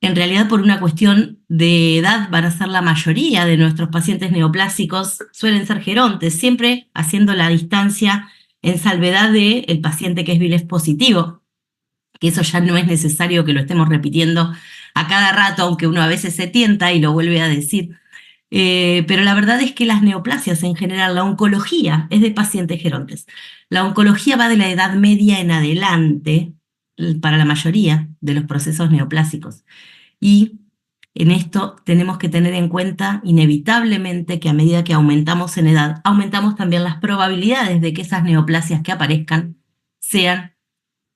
En realidad, por una cuestión de edad, van a ser la mayoría de nuestros pacientes neoplásicos, suelen ser gerontes, siempre haciendo la distancia en salvedad del paciente que es biles positivo, que eso ya no es necesario que lo estemos repitiendo a cada rato, aunque uno a veces se tienta y lo vuelve a decir. Pero la verdad es que las neoplasias en general, la oncología es de pacientes gerontes. La oncología va de la edad media en adelante para la mayoría de los procesos neoplásicos. Y en esto tenemos que tener en cuenta inevitablemente que a medida que aumentamos en edad, aumentamos también las probabilidades de que esas neoplasias que aparezcan sean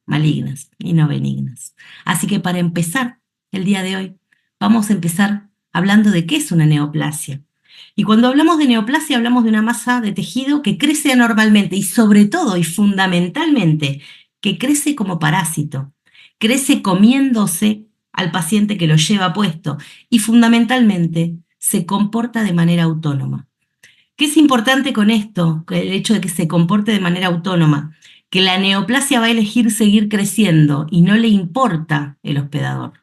malignas y no benignas. Así que para empezar el día de hoy, vamos a empezar hablando de qué es una neoplasia. Y cuando hablamos de neoplasia, hablamos de una masa de tejido que crece anormalmente y sobre todo y fundamentalmente que crece como parásito, crece comiéndose al paciente que lo lleva puesto y fundamentalmente se comporta de manera autónoma. ¿Qué es importante con esto? El hecho de que se comporte de manera autónoma, que la neoplasia va a elegir seguir creciendo y no le importa el hospedador.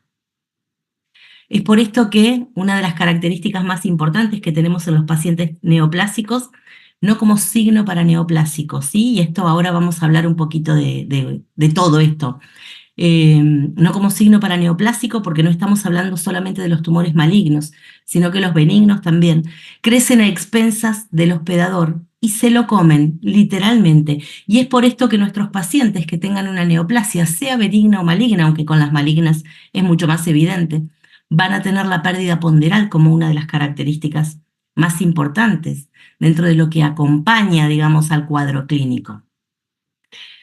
Es por esto que una de las características más importantes que tenemos en los pacientes neoplásicos, no como signo para neoplásicos, ¿sí? Y esto ahora vamos a hablar un poquito de todo esto. No como signo para neoplásico, porque no estamos hablando solamente de los tumores malignos, sino que los benignos también crecen a expensas del hospedador y se lo comen, literalmente. Y es por esto que nuestros pacientes que tengan una neoplasia, sea benigna o maligna, aunque con las malignas es mucho más evidente, van a tener la pérdida ponderal como una de las características más importantes dentro de lo que acompaña, digamos, al cuadro clínico.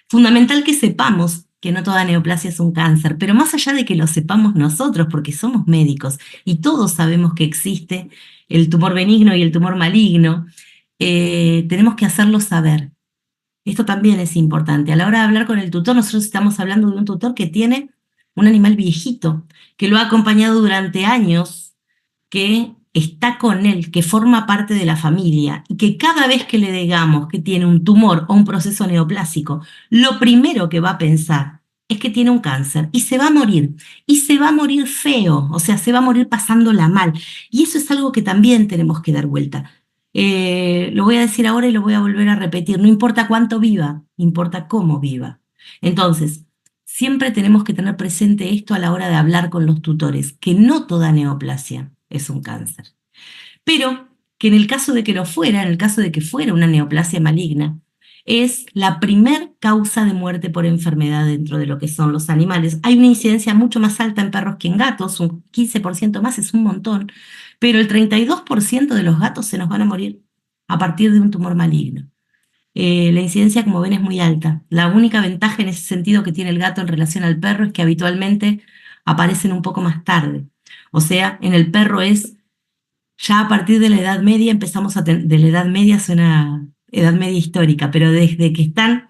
Fundamental que sepamos que no toda neoplasia es un cáncer, pero más allá de que lo sepamos nosotros, porque somos médicos y todos sabemos que existe el tumor benigno y el tumor maligno, tenemos que hacerlo saber. Esto también es importante. A la hora de hablar con el tutor, nosotros estamos hablando de un tutor que tiene un animal viejito, que lo ha acompañado durante años, que está con él, que forma parte de la familia, y que cada vez que le digamos que tiene un tumor o un proceso neoplásico, lo primero que va a pensar es que tiene un cáncer y se va a morir, y se va a morir feo, o sea, se va a morir pasándola mal. Y eso es algo que también tenemos que dar vuelta. Lo voy a decir ahora y lo voy a volver a repetir. No importa cuánto viva, importa cómo viva. Entonces, siempre tenemos que tener presente esto a la hora de hablar con los tutores, que no toda neoplasia es un cáncer. Pero que en el caso de que lo fuera, en el caso de que fuera una neoplasia maligna, es la primer causa de muerte por enfermedad dentro de lo que son los animales. Hay una incidencia mucho más alta en perros que en gatos, un 15% más, es un montón, pero el 32% de los gatos se nos van a morir a partir de un tumor maligno. La incidencia, como ven, es muy alta. La única ventaja en ese sentido que tiene el gato en relación al perro es que habitualmente aparecen un poco más tarde. O sea, en el perro es ya a partir de la Edad Media empezamos a tener, de la Edad Media suena Edad Media histórica, pero desde que están,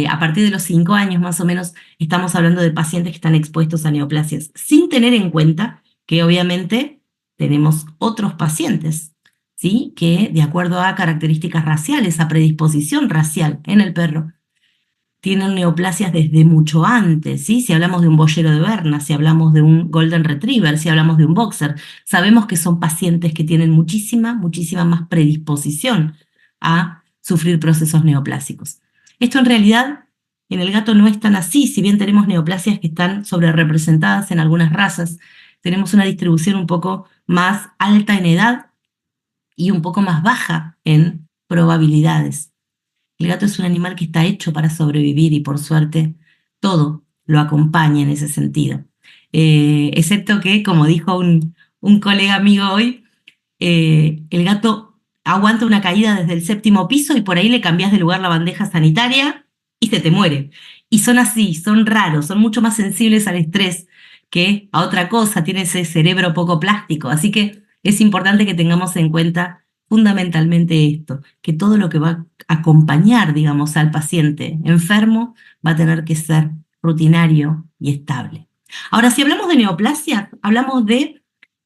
a partir de los 5 años más o menos, estamos hablando de pacientes que están expuestos a neoplasias, sin tener en cuenta que obviamente tenemos otros pacientes, ¿sí? Que de acuerdo a características raciales, a predisposición racial en el perro, tienen neoplasias desde mucho antes, ¿sí? Si hablamos de un boyero de Berna, si hablamos de un Golden Retriever, si hablamos de un boxer, sabemos que son pacientes que tienen muchísima más predisposición a sufrir procesos neoplásicos. Esto en realidad en el gato no es tan así, si bien tenemos neoplasias que están sobrerepresentadas en algunas razas, tenemos una distribución un poco más alta en edad y un poco más baja en probabilidades. El gato es un animal que está hecho para sobrevivir y por suerte todo lo acompaña en ese sentido. Excepto que, como dijo un colega amigo hoy, el gato aguanta una caída desde el 7º piso y por ahí le cambias de lugar la bandeja sanitaria y se te muere. Y son así, son raros, son mucho más sensibles al estrés que a otra cosa, tiene ese cerebro poco plástico. Así que es importante que tengamos en cuenta fundamentalmente esto, que todo lo que va a acompañar, digamos, al paciente enfermo va a tener que ser rutinario y estable. Ahora, si hablamos de neoplasia, hablamos de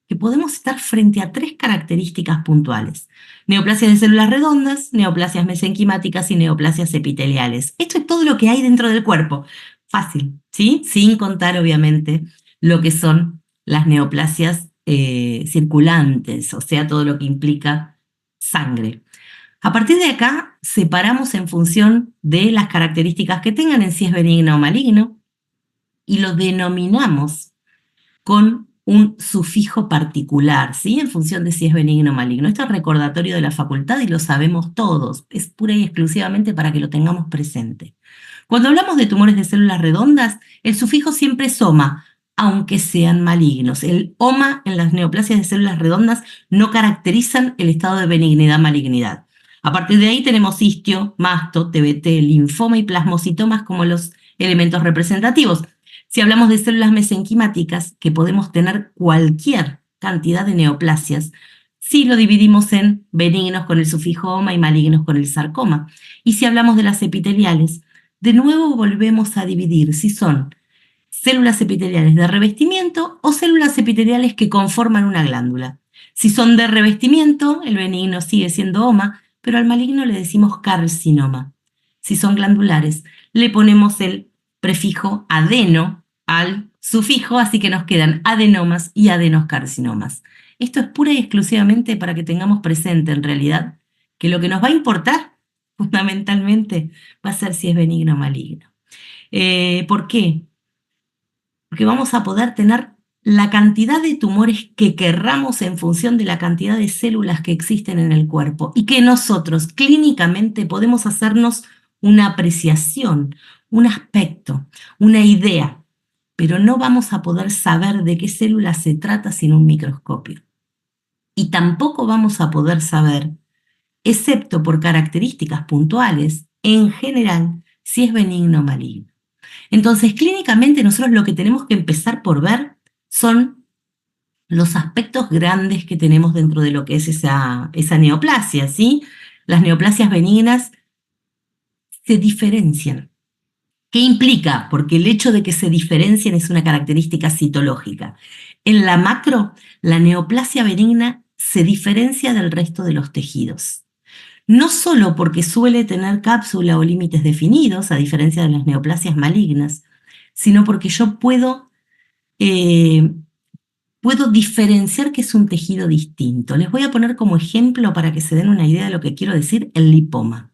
que podemos estar frente a 3 características puntuales. Neoplasias de células redondas, neoplasias mesenquimáticas y neoplasias epiteliales. Esto es todo lo que hay dentro del cuerpo. Fácil, ¿sí? Sin contar, obviamente, lo que son las neoplasias circulantes, o sea, todo lo que implica sangre. A partir de acá, separamos en función de las características que tengan en si es benigno o maligno y lo denominamos con un sufijo particular, ¿sí? En función de si es benigno o maligno. Esto es recordatorio de la facultad y lo sabemos todos. Es pura y exclusivamente para que lo tengamos presente. Cuando hablamos de tumores de células redondas, el sufijo siempre es oma, aunque sean malignos. El oma en las neoplasias de células redondas no caracterizan el estado de benignidad-malignidad. A partir de ahí tenemos istio, masto, TBT, linfoma y plasmocitomas como los elementos representativos. Si hablamos de células mesenquimáticas, que podemos tener cualquier cantidad de neoplasias, sí lo dividimos en benignos con el sufijo oma y malignos con el sarcoma. Y si hablamos de las epiteliales, de nuevo volvemos a dividir si son células epiteliales de revestimiento o células epiteliales que conforman una glándula. Si son de revestimiento, el benigno sigue siendo oma, pero al maligno le decimos carcinoma. Si son glandulares, le ponemos el prefijo adeno al sufijo, así que nos quedan adenomas y adenoscarcinomas. Esto es pura y exclusivamente para que tengamos presente, en realidad, que lo que nos va a importar, fundamentalmente, va a ser si es benigno o maligno. ¿Por qué? Porque vamos a poder tener la cantidad de tumores que querramos en función de la cantidad de células que existen en el cuerpo y que nosotros clínicamente podemos hacernos una apreciación, un aspecto, una idea, pero no vamos a poder saber de qué célula se trata sin un microscopio. Y tampoco vamos a poder saber, excepto por características puntuales, en general, si es benigno o maligno. Entonces, clínicamente nosotros lo que tenemos que empezar por ver son los aspectos grandes que tenemos dentro de lo que es esa neoplasia, ¿sí? Las neoplasias benignas se diferencian. ¿Qué implica? Porque el hecho de que se diferencien es una característica citológica. En la macro, la neoplasia benigna se diferencia del resto de los tejidos. No solo porque suele tener cápsula o límites definidos, a diferencia de las neoplasias malignas, sino porque yo puedo diferenciar que es un tejido distinto. Les voy a poner como ejemplo para que se den una idea de lo que quiero decir, el lipoma.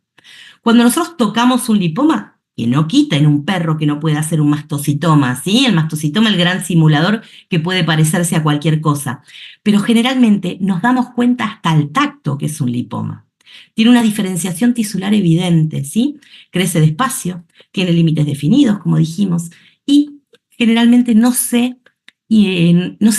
Cuando nosotros tocamos un lipoma, que no quita en un perro que no puede hacer un mastocitoma, ¿sí? El mastocitoma, el gran simulador que puede parecerse a cualquier cosa. Pero generalmente nos damos cuenta hasta al tacto que es un lipoma. Tiene una diferenciación tisular evidente, ¿sí? Crece despacio, tiene límites definidos, como dijimos, y generalmente no se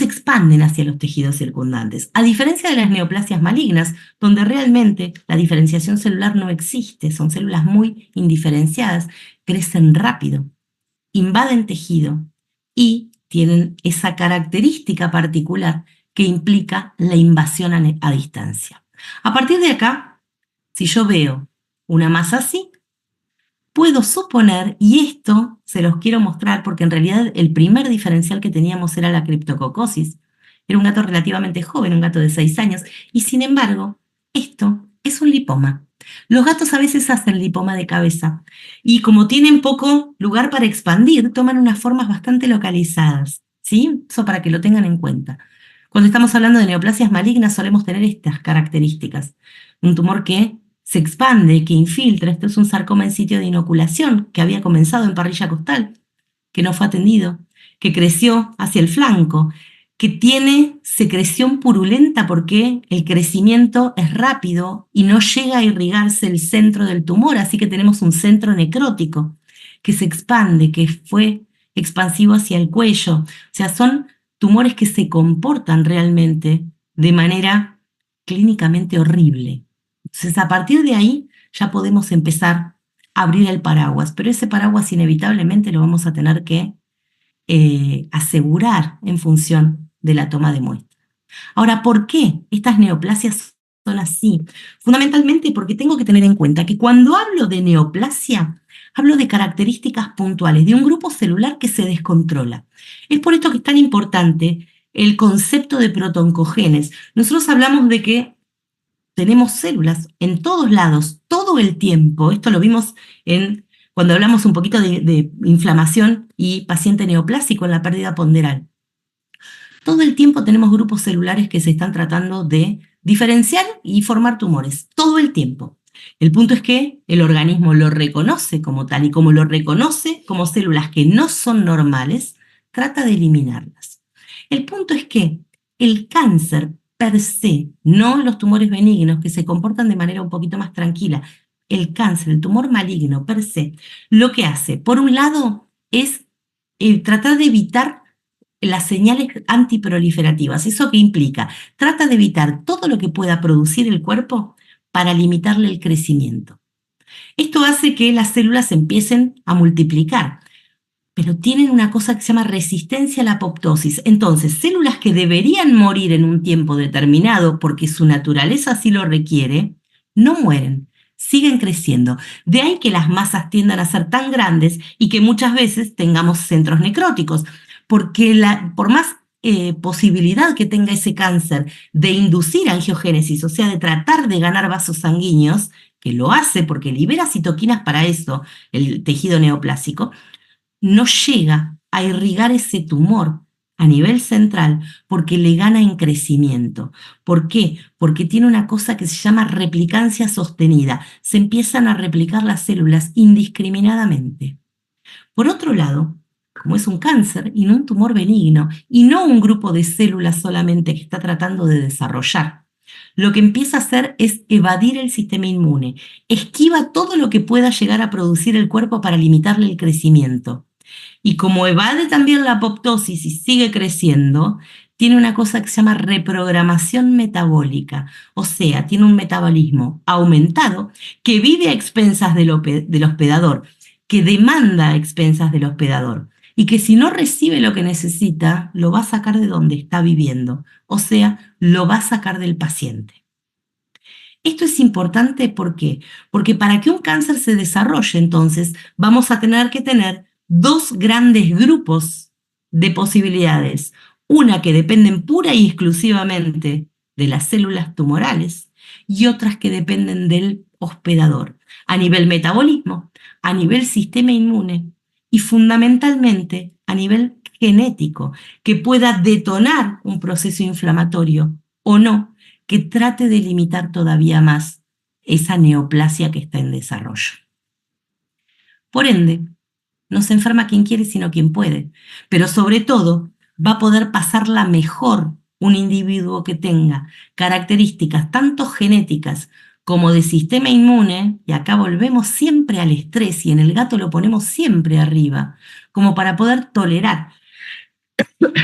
expanden hacia los tejidos circundantes. A diferencia de las neoplasias malignas, donde realmente la diferenciación celular no existe, son células muy indiferenciadas, crecen rápido, invaden tejido y tienen esa característica particular que implica la invasión a distancia. A partir de acá, si yo veo una masa así, puedo suponer, y esto se los quiero mostrar porque en realidad el primer diferencial que teníamos era la criptococosis. Era un gato relativamente joven, un gato de 6 años, y sin embargo, esto es un lipoma. Los gatos a veces hacen lipoma de cabeza y como tienen poco lugar para expandir, toman unas formas bastante localizadas, ¿sí? Eso para que lo tengan en cuenta. Cuando estamos hablando de neoplasias malignas solemos tener estas características. Un tumor que se expande, que infiltra. Esto es un sarcoma en sitio de inoculación que había comenzado en parrilla costal, que no fue atendido, que creció hacia el flanco, que tiene secreción purulenta porque el crecimiento es rápido y no llega a irrigarse el centro del tumor, así que tenemos un centro necrótico que se expande, que fue expansivo hacia el cuello. O sea, son tumores que se comportan realmente de manera clínicamente horrible. Entonces, a partir de ahí ya podemos empezar a abrir el paraguas, pero ese paraguas inevitablemente lo vamos a tener que asegurar en función de la toma de muestra. Ahora, ¿por qué estas neoplasias son así? Fundamentalmente porque tengo que tener en cuenta que cuando hablo de neoplasia, hablo de características puntuales de un grupo celular que se descontrola. Es por esto que es tan importante el concepto de protoncogenes. Nosotros hablamos de que tenemos células en todos lados, todo el tiempo. Esto lo vimos cuando hablamos un poquito de inflamación y paciente neoplásico en la pérdida ponderal. Todo el tiempo tenemos grupos celulares que se están tratando de diferenciar y formar tumores, todo el tiempo. El punto es que el organismo lo reconoce como tal y como lo reconoce como células que no son normales, trata de eliminarlas. El punto es que el cáncer per se, no los tumores benignos que se comportan de manera un poquito más tranquila, el cáncer, el tumor maligno per se, lo que hace, por un lado, es tratar de evitar las señales antiproliferativas. ¿Eso qué implica? Trata de evitar todo lo que pueda producir el cuerpo para limitarle el crecimiento. Esto hace que las células empiecen a multiplicar, pero tienen una cosa que se llama resistencia a la apoptosis. Entonces, células que deberían morir en un tiempo determinado porque su naturaleza así lo requiere, no mueren, siguen creciendo. De ahí que las masas tiendan a ser tan grandes y que muchas veces tengamos centros necróticos, porque por más posibilidad que tenga ese cáncer de inducir angiogénesis, o sea, de tratar de ganar vasos sanguíneos, que lo hace porque libera citoquinas para eso, el tejido neoplásico, no llega a irrigar ese tumor a nivel central porque le gana en crecimiento. ¿Por qué? Porque tiene una cosa que se llama replicancia sostenida. Se empiezan a replicar las células indiscriminadamente. Por otro lado, como es un cáncer y no un tumor benigno, y no un grupo de células solamente que está tratando de desarrollar, lo que empieza a hacer es evadir el sistema inmune, esquiva todo lo que pueda llegar a producir el cuerpo para limitarle el crecimiento. Y como evade también la apoptosis y sigue creciendo, tiene una cosa que se llama reprogramación metabólica, o sea, tiene un metabolismo aumentado que vive a expensas del hospedador, que demanda a expensas del hospedador y que si no recibe lo que necesita, lo va a sacar de donde está viviendo, o sea, lo va a sacar del paciente. Esto es importante, ¿por qué? Porque para que un cáncer se desarrolle, entonces, vamos a tener que tener dos grandes grupos de posibilidades. Una que dependen pura y exclusivamente de las células tumorales y otras que dependen del hospedador, a nivel metabolismo, a nivel sistema inmune y fundamentalmente a nivel genético, que pueda detonar un proceso inflamatorio o no, que trate de limitar todavía más esa neoplasia que está en desarrollo. Por ende, no se enferma quien quiere, sino quien puede, pero sobre todo va a poder pasarla mejor un individuo que tenga características tanto genéticas como de sistema inmune, y acá volvemos siempre al estrés y en el gato lo ponemos siempre arriba, como para poder tolerar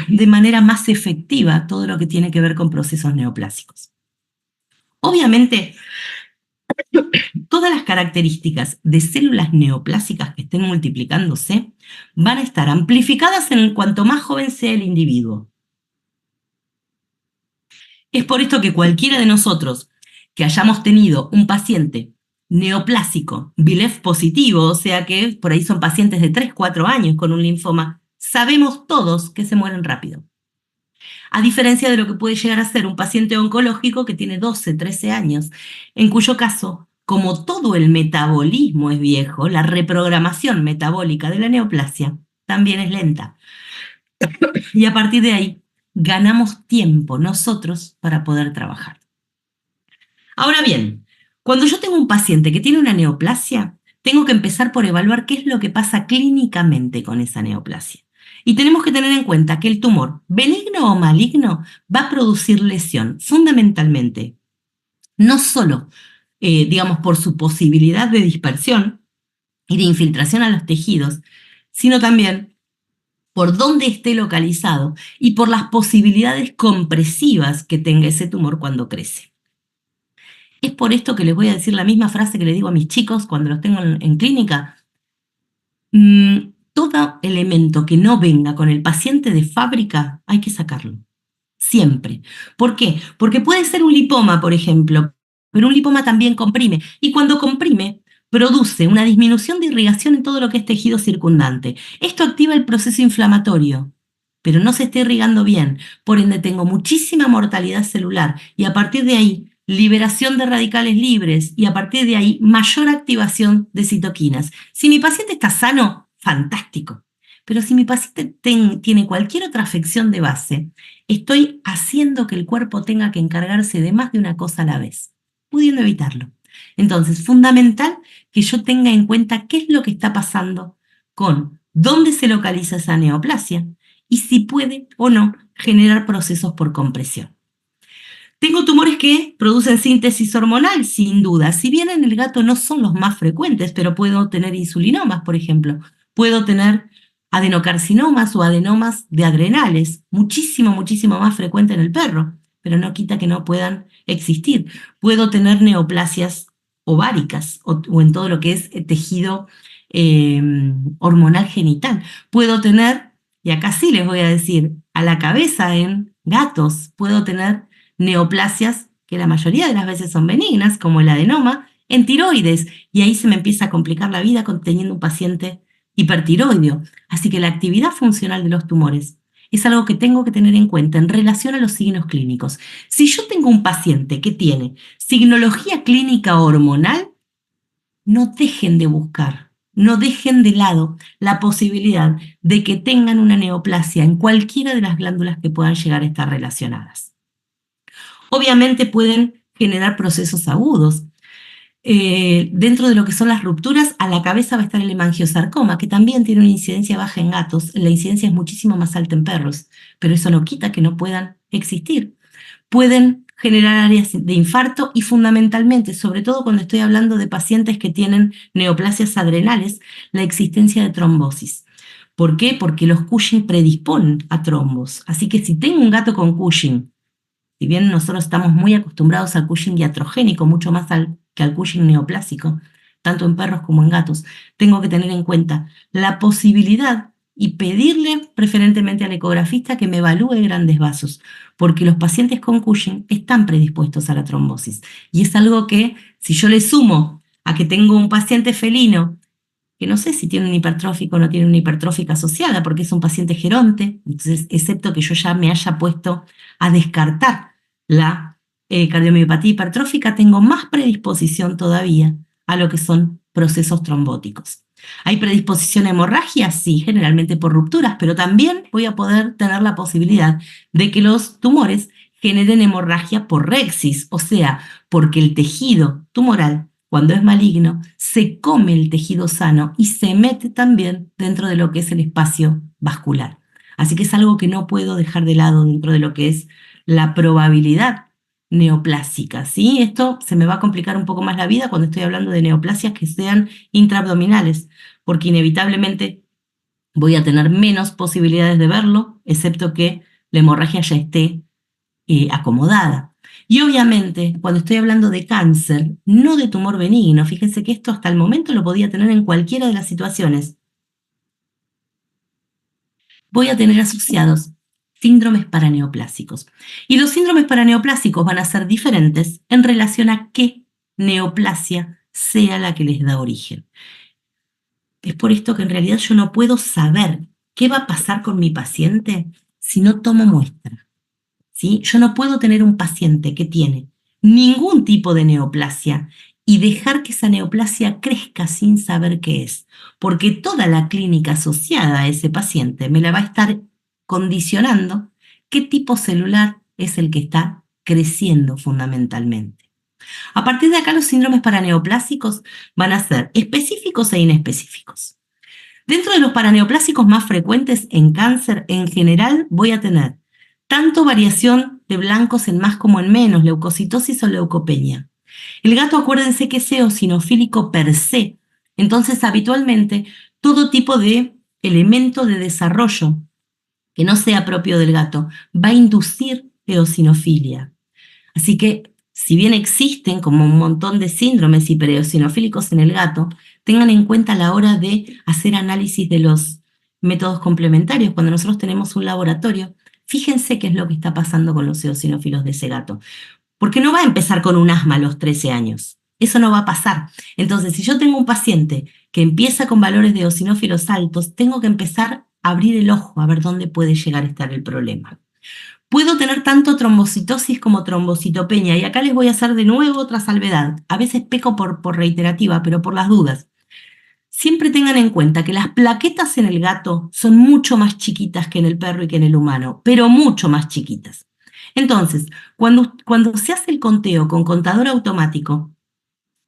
de manera más efectiva todo lo que tiene que ver con procesos neoplásicos. Obviamente, todas las características de células neoplásicas que estén multiplicándose van a estar amplificadas en cuanto más joven sea el individuo. Es por esto que cualquiera de nosotros que hayamos tenido un paciente neoplásico, VILEF positivo, o sea que por ahí son pacientes de 3, 4 años con un linfoma, sabemos todos que se mueren rápido. A diferencia de lo que puede llegar a ser un paciente oncológico que tiene 12, 13 años, en cuyo caso, como todo el metabolismo es viejo, la reprogramación metabólica de la neoplasia también es lenta. Y a partir de ahí, ganamos tiempo nosotros para poder trabajar. Ahora bien, cuando yo tengo un paciente que tiene una neoplasia, tengo que empezar por evaluar qué es lo que pasa clínicamente con esa neoplasia. Y tenemos que tener en cuenta que el tumor, benigno o maligno, va a producir lesión, fundamentalmente, no solo, digamos, por su posibilidad de dispersión y de infiltración a los tejidos, sino también por dónde esté localizado y por las posibilidades compresivas que tenga ese tumor cuando crece. Es por esto que les voy a decir la misma frase que le digo a mis chicos cuando los tengo en clínica. Todo elemento que no venga con el paciente de fábrica hay que sacarlo. Siempre. ¿Por qué? Porque puede ser un lipoma, por ejemplo, pero un lipoma también comprime. Y cuando comprime, produce una disminución de irrigación en todo lo que es tejido circundante. Esto activa el proceso inflamatorio, pero no se está irrigando bien. Por ende, tengo muchísima mortalidad celular y a partir de ahí, liberación de radicales libres y a partir de ahí, mayor activación de citoquinas. Si mi paciente está sano, fantástico. Pero si mi paciente tiene cualquier otra afección de base, estoy haciendo que el cuerpo tenga que encargarse de más de una cosa a la vez, pudiendo evitarlo. Entonces, fundamental que yo tenga en cuenta qué es lo que está pasando con dónde se localiza esa neoplasia y si puede o no generar procesos por compresión. Tengo tumores que producen síntesis hormonal, sin duda. Si bien en el gato no son los más frecuentes, pero puedo tener insulinomas, por ejemplo. Puedo tener adenocarcinomas o adenomas de adrenales, muchísimo, muchísimo más frecuente en el perro, pero no quita que no puedan existir. Puedo tener neoplasias ováricas o en todo lo que es tejido eh, hormonal genital. Puedo tener, y acá sí les voy a decir, a la cabeza en gatos, puedo tener neoplasias que la mayoría de las veces son benignas, como el adenoma, en tiroides, y ahí se me empieza a complicar la vida teniendo un paciente hipertiroideo. Así que la actividad funcional de los tumores es algo que tengo que tener en cuenta en relación a los signos clínicos. Si yo tengo un paciente que tiene signología clínica hormonal, no dejen de buscar, no dejen de lado la posibilidad de que tengan una neoplasia en cualquiera de las glándulas que puedan llegar a estar relacionadas. Obviamente pueden generar procesos agudos. Dentro de lo que son las rupturas, a la cabeza va a estar el hemangiosarcoma, que también tiene una incidencia baja en gatos. La incidencia es muchísimo más alta en perros, pero eso no quita que no puedan existir. Pueden generar áreas de infarto y fundamentalmente, sobre todo cuando estoy hablando de pacientes que tienen neoplasias adrenales, la existencia de trombosis. ¿Por qué? Porque los Cushing predisponen a trombos. Así que si tengo un gato con Cushing, si bien nosotros estamos muy acostumbrados al Cushing iatrogénico, mucho más que al Cushing neoplásico, tanto en perros como en gatos, tengo que tener en cuenta la posibilidad y pedirle preferentemente al ecografista que me evalúe grandes vasos, porque los pacientes con Cushing están predispuestos a la trombosis. Y es algo que, si yo le sumo a que tengo un paciente felino, que no sé si tiene un hipertrófico o no tiene una hipertrófica asociada, porque es un paciente geronte, entonces, excepto que yo ya me haya puesto a descartar la cardiomiopatía hipertrófica, tengo más predisposición todavía a lo que son procesos trombóticos. ¿Hay predisposición a hemorragia? Sí, generalmente por rupturas, pero también voy a poder tener la posibilidad de que los tumores generen hemorragia por rexis, o sea, porque el tejido tumoral, cuando es maligno, se come el tejido sano y se mete también dentro de lo que es el espacio vascular. Así que es algo que no puedo dejar de lado dentro de lo que es la probabilidad neoplásica, ¿sí? Esto se me va a complicar un poco más la vida cuando estoy hablando de neoplasias que sean intraabdominales, porque inevitablemente voy a tener menos posibilidades de verlo, excepto que la hemorragia ya esté acomodada. Y obviamente, cuando estoy hablando de cáncer, no de tumor benigno, fíjense que esto hasta el momento lo podía tener en cualquiera de las situaciones. Voy a tener asociados síndromes paraneoplásicos. Y los síndromes paraneoplásicos van a ser diferentes en relación a qué neoplasia sea la que les da origen. Es por esto que en realidad yo no puedo saber qué va a pasar con mi paciente si no tomo muestra. ¿Sí? Yo no puedo tener un paciente que tiene ningún tipo de neoplasia y dejar que esa neoplasia crezca sin saber qué es, porque toda la clínica asociada a ese paciente me la va a estar condicionando qué tipo celular es el que está creciendo fundamentalmente. A partir de acá los síndromes paraneoplásicos van a ser específicos e inespecíficos. Dentro de los paraneoplásicos más frecuentes en cáncer, en general voy a tener tanto variación de blancos en más como en menos, leucocitosis o leucopenia. El gato, acuérdense que es eosinofílico per se, entonces habitualmente todo tipo de elemento de desarrollo que no sea propio del gato va a inducir eosinofilia. Así que, si bien existen como un montón de síndromes hipereosinofílicos en el gato, tengan en cuenta a la hora de hacer análisis de los métodos complementarios. Cuando nosotros tenemos un laboratorio, fíjense qué es lo que está pasando con los eosinófilos de ese gato. Porque no va a empezar con un asma a los 13 años. Eso no va a pasar. Entonces, si yo tengo un paciente que empieza con valores de eosinófilos altos, tengo que empezar a abrir el ojo a ver dónde puede llegar a estar el problema. Puedo tener tanto trombocitosis como trombocitopenia, y acá les voy a hacer de nuevo otra salvedad. A veces peco por reiterativa, pero por las dudas. siempre tengan en cuenta que las plaquetas en el gato son mucho más chiquitas que en el perro y que en el humano, pero mucho más chiquitas. Entonces, cuando se hace el conteo con contador automático,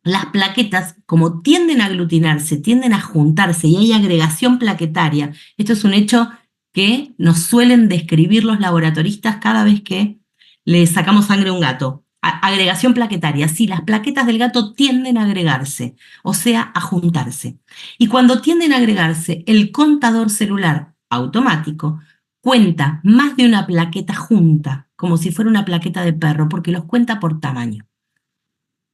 las plaquetas, como tienden a aglutinarse, tienden a juntarse y hay agregación plaquetaria, esto es un hecho que nos suelen describir los laboratoristas cada vez que le sacamos sangre a un gato. Agregación plaquetaria, sí, las plaquetas del gato tienden a agregarse, o sea, a juntarse. Y cuando tienden a agregarse, el contador celular automático cuenta más de una plaqueta junta, como si fuera una plaqueta de perro, porque los cuenta por tamaño.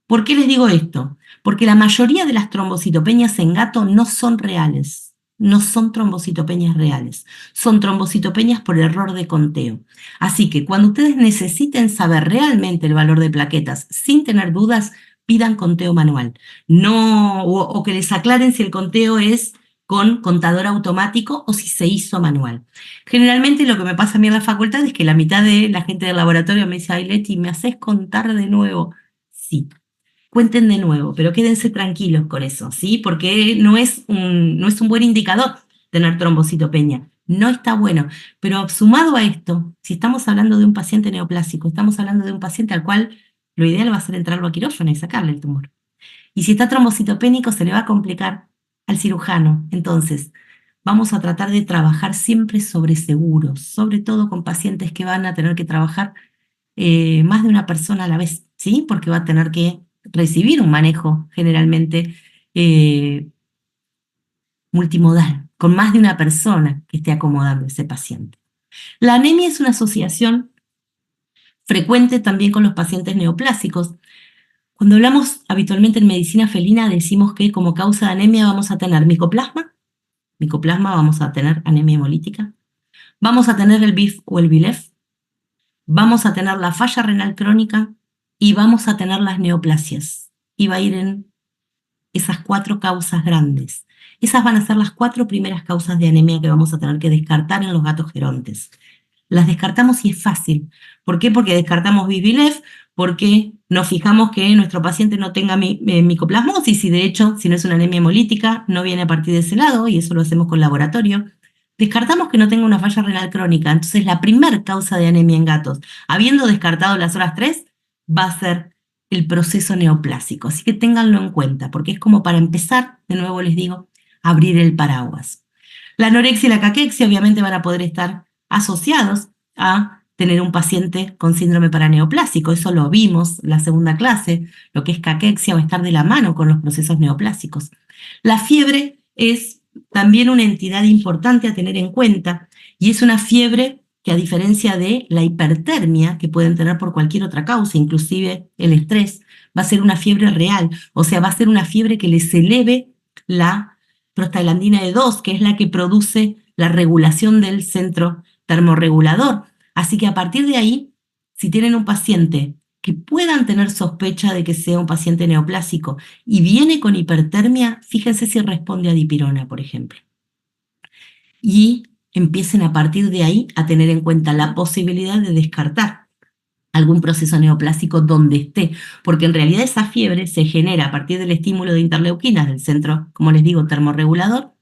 ¿Por qué les digo esto? Porque la mayoría de las trombocitopeñas en gato no son reales, no son trombocitopeñas reales, son trombocitopeñas por error de conteo. Así que cuando ustedes necesiten saber realmente el valor de plaquetas sin tener dudas, pidan conteo manual. No, o que les aclaren si el conteo es con contador automático o si se hizo manual. Generalmente lo que me pasa a mí en la facultad es que la mitad de la gente del laboratorio me dice, ay Leti, ¿me haces contar de nuevo? Sí, cuenten de nuevo, pero quédense tranquilos con eso, ¿sí? Porque no es un buen indicador tener trombocitopenia. No está bueno. Pero sumado a esto, si estamos hablando de un paciente neoplásico, estamos hablando de un paciente al cual lo ideal va a ser entrarlo a quirófano y sacarle el tumor. Y si está trombocitopénico, se le va a complicar al cirujano. Entonces, vamos a tratar de trabajar siempre sobre seguros, sobre todo con pacientes que van a tener que trabajar más de una persona a la vez, ¿sí? Porque va a tener que recibir un manejo generalmente eh, multimodal, con más de una persona que esté acomodando a ese paciente. La anemia es una asociación frecuente también con los pacientes neoplásicos. Cuando hablamos habitualmente en medicina felina decimos que como causa de anemia vamos a tener micoplasma, vamos a tener anemia hemolítica, vamos a tener el BIF o el BILEF, vamos a tener la falla renal crónica y vamos a tener las neoplasias. Y va a ir en esas 4 causas grandes. Esas van a ser las 4 primeras causas de anemia que vamos a tener que descartar en los gatos gerontes. Las descartamos y es fácil. ¿Por qué? Porque descartamos BIF, porque nos fijamos que nuestro paciente no tenga micoplasmosis y de hecho, si no es una anemia hemolítica, no viene a partir de ese lado y eso lo hacemos con laboratorio. Descartamos que no tenga una falla renal crónica. Entonces, la primer causa de anemia en gatos, habiendo descartado las otras 3, va a ser el proceso neoplásico. Así que ténganlo en cuenta, porque es como para empezar, de nuevo les digo, a abrir el paraguas. La anorexia y la caquexia obviamente van a poder estar asociados a tener un paciente con síndrome paraneoplásico. Eso lo vimos la segunda clase, lo que es caquexia va a estar de la mano con los procesos neoplásicos. La fiebre es también una entidad importante a tener en cuenta y es una fiebre que a diferencia de la hipertermia que pueden tener por cualquier otra causa, inclusive el estrés, va a ser una fiebre real, o sea, va a ser una fiebre que les eleve la prostaglandina E2, que es la que produce la regulación del centro termorregulador. Así que a partir de ahí, si tienen un paciente que puedan tener sospecha de que sea un paciente neoplásico y viene con hipertermia, fíjense si responde a dipirona, por ejemplo. Y empiecen a partir de ahí a tener en cuenta la posibilidad de descartar algún proceso neoplásico donde esté, porque en realidad esa fiebre se genera a partir del estímulo de interleuquinas del centro, como les digo, termorregulador,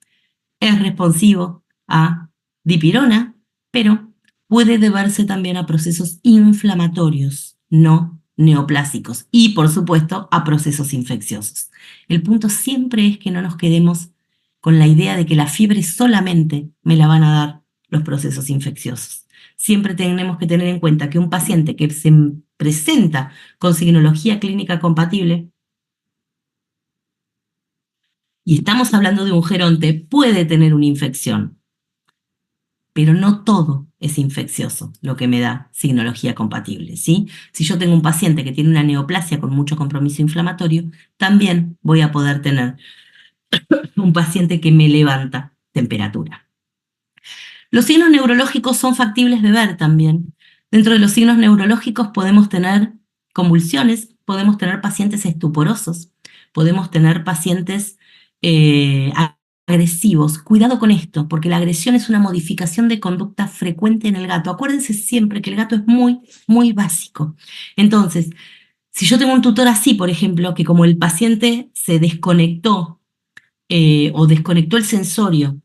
es responsivo a dipirona, pero puede deberse también a procesos inflamatorios, no neoplásicos, y por supuesto a procesos infecciosos. El punto siempre es que no nos quedemos con la idea de que la fiebre solamente me la van a dar los procesos infecciosos. Siempre tenemos que tener en cuenta que un paciente que se presenta con signología clínica compatible, y estamos hablando de un geronte, puede tener una infección, pero no todo es infeccioso lo que me da signología compatible, ¿sí? Si yo tengo un paciente que tiene una neoplasia con mucho compromiso inflamatorio, también voy a poder tener un paciente que me levanta temperatura. Los signos neurológicos son factibles de ver también. Dentro de los signos neurológicos podemos tener convulsiones, podemos tener pacientes estuporosos, podemos tener pacientes agresivos. Cuidado con esto, porque la agresión es una modificación de conducta frecuente en el gato. Acuérdense siempre que el gato es muy, muy básico. Entonces, si yo tengo un tutor así, por ejemplo, que como el paciente se desconectó o desconectó el sensorio,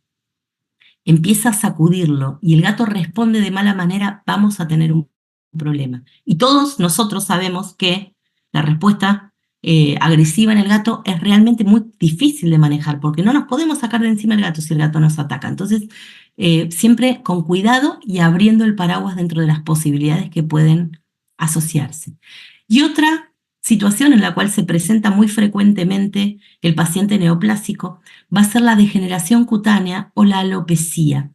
empieza a sacudirlo y el gato responde de mala manera, vamos a tener un problema. Y todos nosotros sabemos que la respuesta agresiva en el gato es realmente muy difícil de manejar, porque no nos podemos sacar de encima el gato si el gato nos ataca. Entonces, siempre con cuidado y abriendo el paraguas dentro de las posibilidades que pueden asociarse. Y otra situación en la cual se presenta muy frecuentemente el paciente neoplásico va a ser la degeneración cutánea o la alopecia.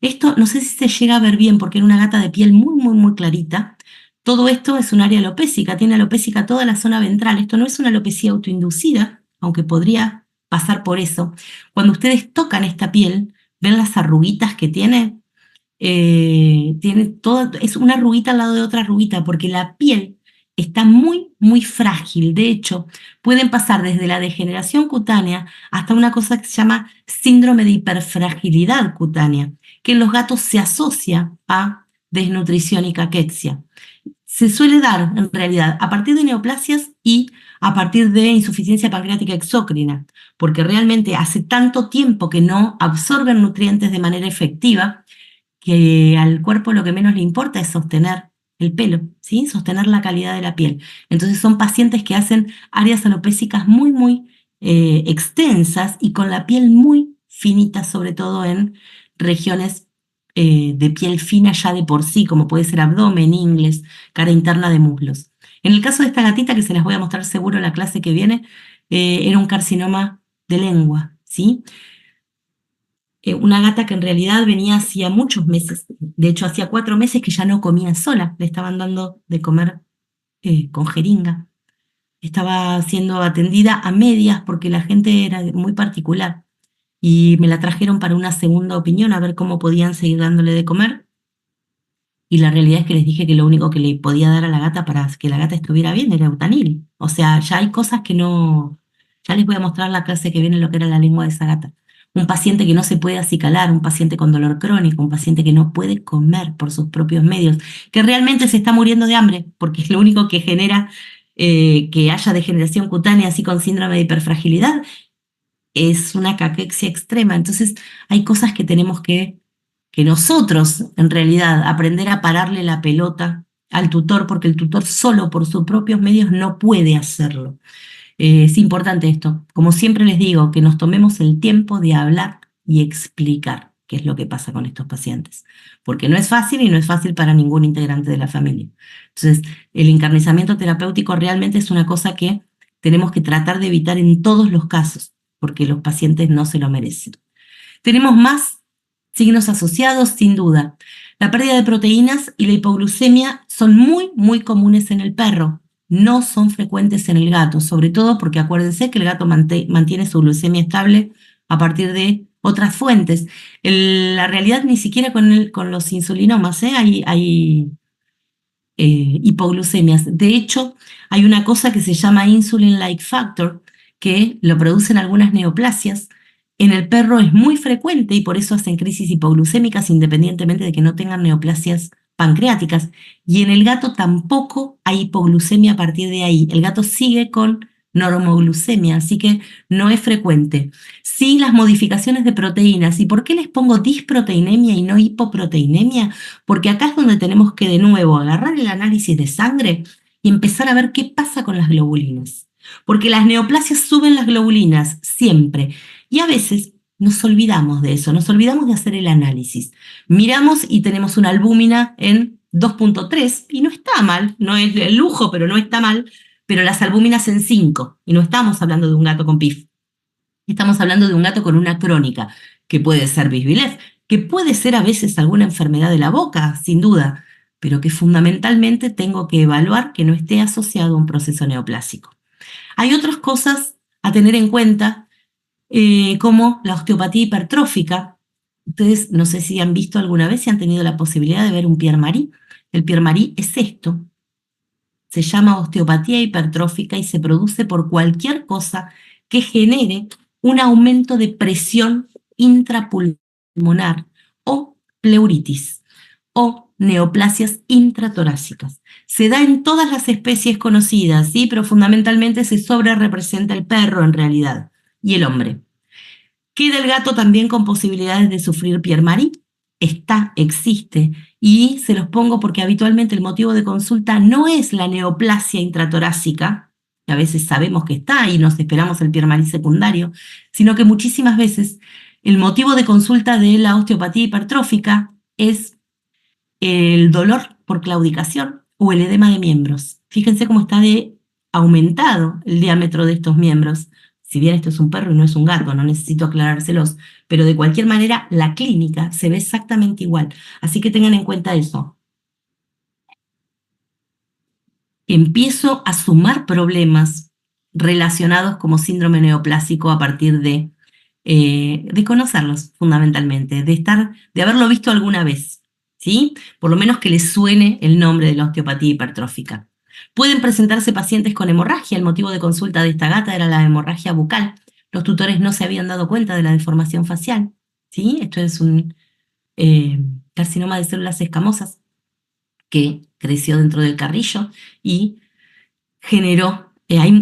Esto no sé si se llega a ver bien porque era una gata de piel muy, muy, muy clarita. Todo esto es un área alopésica, tiene alopésica toda la zona ventral. Esto no es una alopecia autoinducida, aunque podría pasar por eso. Cuando ustedes tocan esta piel, ven las arruguitas que tiene toda, es una arruguita al lado de otra arruguita, porque la piel está muy, muy frágil. De hecho, pueden pasar desde la degeneración cutánea hasta una cosa que se llama síndrome de hiperfragilidad cutánea, que en los gatos se asocia a desnutrición y caquexia. Se suele dar, en realidad, a partir de neoplasias y a partir de insuficiencia pancreática exócrina, porque realmente hace tanto tiempo que no absorben nutrientes de manera efectiva que al cuerpo lo que menos le importa es sostener el pelo, ¿sí? Sostener la calidad de la piel. Entonces son pacientes que hacen áreas alopécicas muy, muy extensas y con la piel muy finita, sobre todo en regiones de piel fina ya de por sí, como puede ser abdomen, ingles, cara interna de muslos. En el caso de esta gatita, que se las voy a mostrar seguro en la clase que viene, era un carcinoma de lengua, ¿sí? Una gata que en realidad venía hacía muchos meses, de hecho hacía 4 meses que ya no comía sola, le estaban dando de comer con jeringa. Estaba siendo atendida a medias porque la gente era muy particular y me la trajeron para una segunda opinión a ver cómo podían seguir dándole de comer. Y la realidad es que les dije que lo único que le podía dar a la gata para que la gata estuviera bien era eutanil. O sea, ya hay cosas que no... Ya les voy a mostrar la clase que viene lo que era la lengua de esa gata. Un paciente que no se puede acicalar, un paciente con dolor crónico, un paciente que no puede comer por sus propios medios, que realmente se está muriendo de hambre, porque es lo único que genera que haya degeneración cutánea así con síndrome de hiperfragilidad, es una caquexia extrema. Entonces hay cosas que tenemos que nosotros, en realidad, aprender a pararle la pelota al tutor, porque el tutor solo por sus propios medios no puede hacerlo. Es importante esto, como siempre les digo, que nos tomemos el tiempo de hablar y explicar qué es lo que pasa con estos pacientes, porque no es fácil y no es fácil para ningún integrante de la familia. Entonces, el encarnizamiento terapéutico realmente es una cosa que tenemos que tratar de evitar en todos los casos, porque los pacientes no se lo merecen. Tenemos más signos asociados, sin duda. La pérdida de proteínas y la hipoglucemia son muy, muy comunes en el perro. No son frecuentes en el gato, sobre todo porque acuérdense que el gato mantiene su glucemia estable a partir de otras fuentes. La realidad ni siquiera con los insulinomas, hay hipoglucemias. De hecho, hay una cosa que se llama insulin-like factor, que lo producen algunas neoplasias. En el perro es muy frecuente y por eso hacen crisis hipoglucémicas independientemente de que no tengan neoplasias pancreáticas. Y en el gato tampoco hay hipoglucemia a partir de ahí. El gato sigue con normoglucemia, así que no es frecuente. Sí, las modificaciones de proteínas. ¿Y por qué les pongo disproteinemia y no hipoproteinemia? Porque acá es donde tenemos que de nuevo agarrar el análisis de sangre y empezar a ver qué pasa con las globulinas. Porque las neoplasias suben las globulinas siempre. Y a veces nos olvidamos de eso, nos olvidamos de hacer el análisis. Miramos y tenemos una albúmina en 2,3 y no está mal, no es el lujo, pero no está mal, pero las albúminas en 5 y no estamos hablando de un gato con PIF. Estamos hablando de un gato con una crónica, que puede ser Bisbilef, que puede ser a veces alguna enfermedad de la boca, sin duda, pero que fundamentalmente tengo que evaluar que no esté asociado a un proceso neoplásico. Hay otras cosas a tener en cuenta, como la osteopatía hipertrófica. Ustedes no sé si han visto alguna vez, si han tenido la posibilidad de ver un Pierre Marie. El Pierre Marie es esto. Se llama osteopatía hipertrófica y se produce por cualquier cosa que genere un aumento de presión intrapulmonar o pleuritis o neoplasias intratorácicas. Se da en todas las especies conocidas, ¿sí? Pero fundamentalmente se sobrerepresenta el perro en realidad y el hombre. Queda el gato también con posibilidades de sufrir Pierre-Marie. Existe. Y se los pongo porque habitualmente el motivo de consulta no es la neoplasia intratorácica, que a veces sabemos que está y nos esperamos el Pierre-Marie secundario, sino que muchísimas veces el motivo de consulta de la osteopatía hipertrófica es el dolor por claudicación o el edema de miembros. Fíjense cómo está de aumentado el diámetro de estos miembros. Si bien esto es un perro y no es un gato, no necesito aclarárselos, pero de cualquier manera la clínica se ve exactamente igual. Así que tengan en cuenta eso. Empiezo a sumar problemas relacionados como síndrome neoplásico a partir de conocerlos fundamentalmente, de haberlo visto alguna vez, ¿sí? Por lo menos que les suene el nombre de la osteopatía hipertrófica. Pueden presentarse pacientes con hemorragia. El motivo de consulta de esta gata era la hemorragia bucal. Los tutores no se habían dado cuenta de la deformación facial, ¿sí? Esto es un carcinoma de células escamosas que creció dentro del carrillo y generó,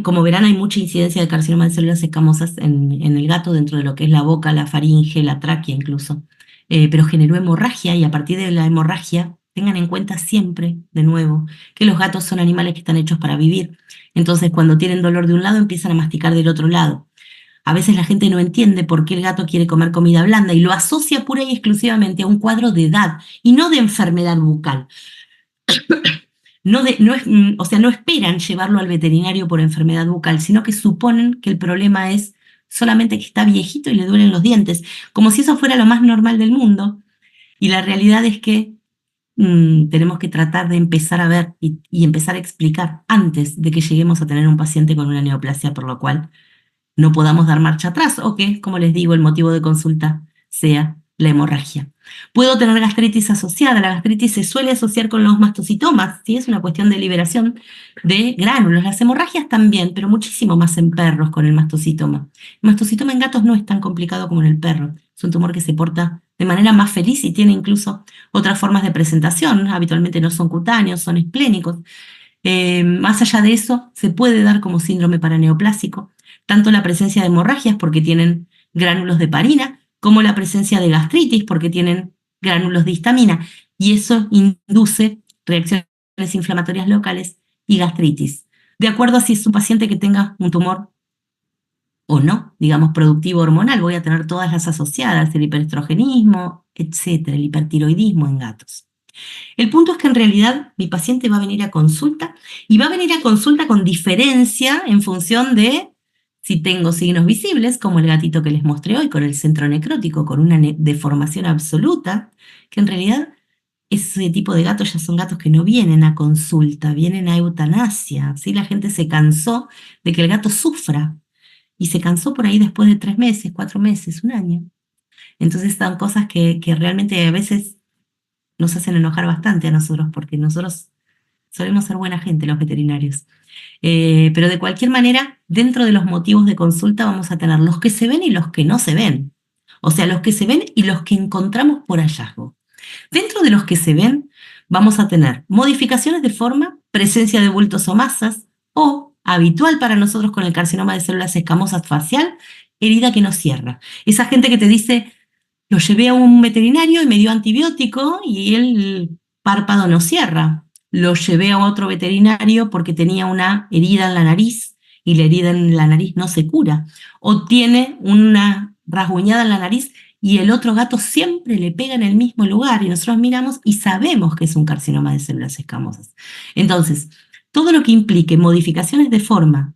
como verán, hay mucha incidencia de carcinoma de células escamosas en el gato dentro de lo que es la boca, la faringe, la tráquea incluso, pero generó hemorragia y a partir de la hemorragia, tengan en cuenta siempre, de nuevo, que los gatos son animales que están hechos para vivir. Entonces, cuando tienen dolor de un lado, empiezan a masticar del otro lado. A veces la gente no entiende por qué el gato quiere comer comida blanda y lo asocia pura y exclusivamente a un cuadro de edad y no de enfermedad bucal. O sea, no esperan llevarlo al veterinario por enfermedad bucal, sino que suponen que el problema es solamente que está viejito y le duelen los dientes, como si eso fuera lo más normal del mundo. Y la realidad es que tenemos que tratar de empezar a ver y empezar a explicar antes de que lleguemos a tener un paciente con una neoplasia, por lo cual no podamos dar marcha atrás o que, como les digo, el motivo de consulta sea la hemorragia. Puedo tener gastritis asociada. La gastritis se suele asociar con los mastocitomas, ¿sí? Es una cuestión de liberación de gránulos. Las hemorragias también, pero muchísimo más en perros con el mastocitoma. El mastocitoma en gatos no es tan complicado como en el perro. Es un tumor que se porta de manera más feliz y tiene incluso otras formas de presentación. Habitualmente no son cutáneos, son esplénicos. Más allá de eso, se puede dar como síndrome paraneoplásico, tanto la presencia de hemorragias porque tienen gránulos de parina, como la presencia de gastritis porque tienen gránulos de histamina, y eso induce reacciones inflamatorias locales y gastritis. De acuerdo a si es un paciente que tenga un tumor o no, digamos, productivo hormonal, voy a tener todas las asociadas, el hiperestrogenismo, etcétera, el hipertiroidismo en gatos. El punto es que en realidad mi paciente va a venir a consulta y va a venir a consulta con diferencia en función de si tengo signos visibles, como el gatito que les mostré hoy, con el centro necrótico, con una deformación absoluta, que en realidad ese tipo de gatos ya son gatos que no vienen a consulta, vienen a eutanasia. ¿Sí? La gente se cansó de que el gato sufra y se cansó por ahí después de 3 meses, 4 meses, un año. Entonces son cosas que realmente a veces nos hacen enojar bastante a nosotros, porque nosotros solemos ser buena gente los veterinarios. Pero de cualquier manera, dentro de los motivos de consulta vamos a tener los que se ven y los que no se ven. O sea, los que se ven y los que encontramos por hallazgo. Dentro de los que se ven, vamos a tener modificaciones de forma, presencia de bultos o masas, o, habitual para nosotros con el carcinoma de células escamosas facial, herida que no cierra. Esa gente que te dice, lo llevé a un veterinario y me dio antibiótico y el párpado no cierra. Lo llevé a otro veterinario porque tenía una herida en la nariz y la herida en la nariz no se cura. O tiene una rasguñada en la nariz y el otro gato siempre le pega en el mismo lugar y nosotros miramos y sabemos que es un carcinoma de células escamosas. Entonces, todo lo que implique modificaciones de forma,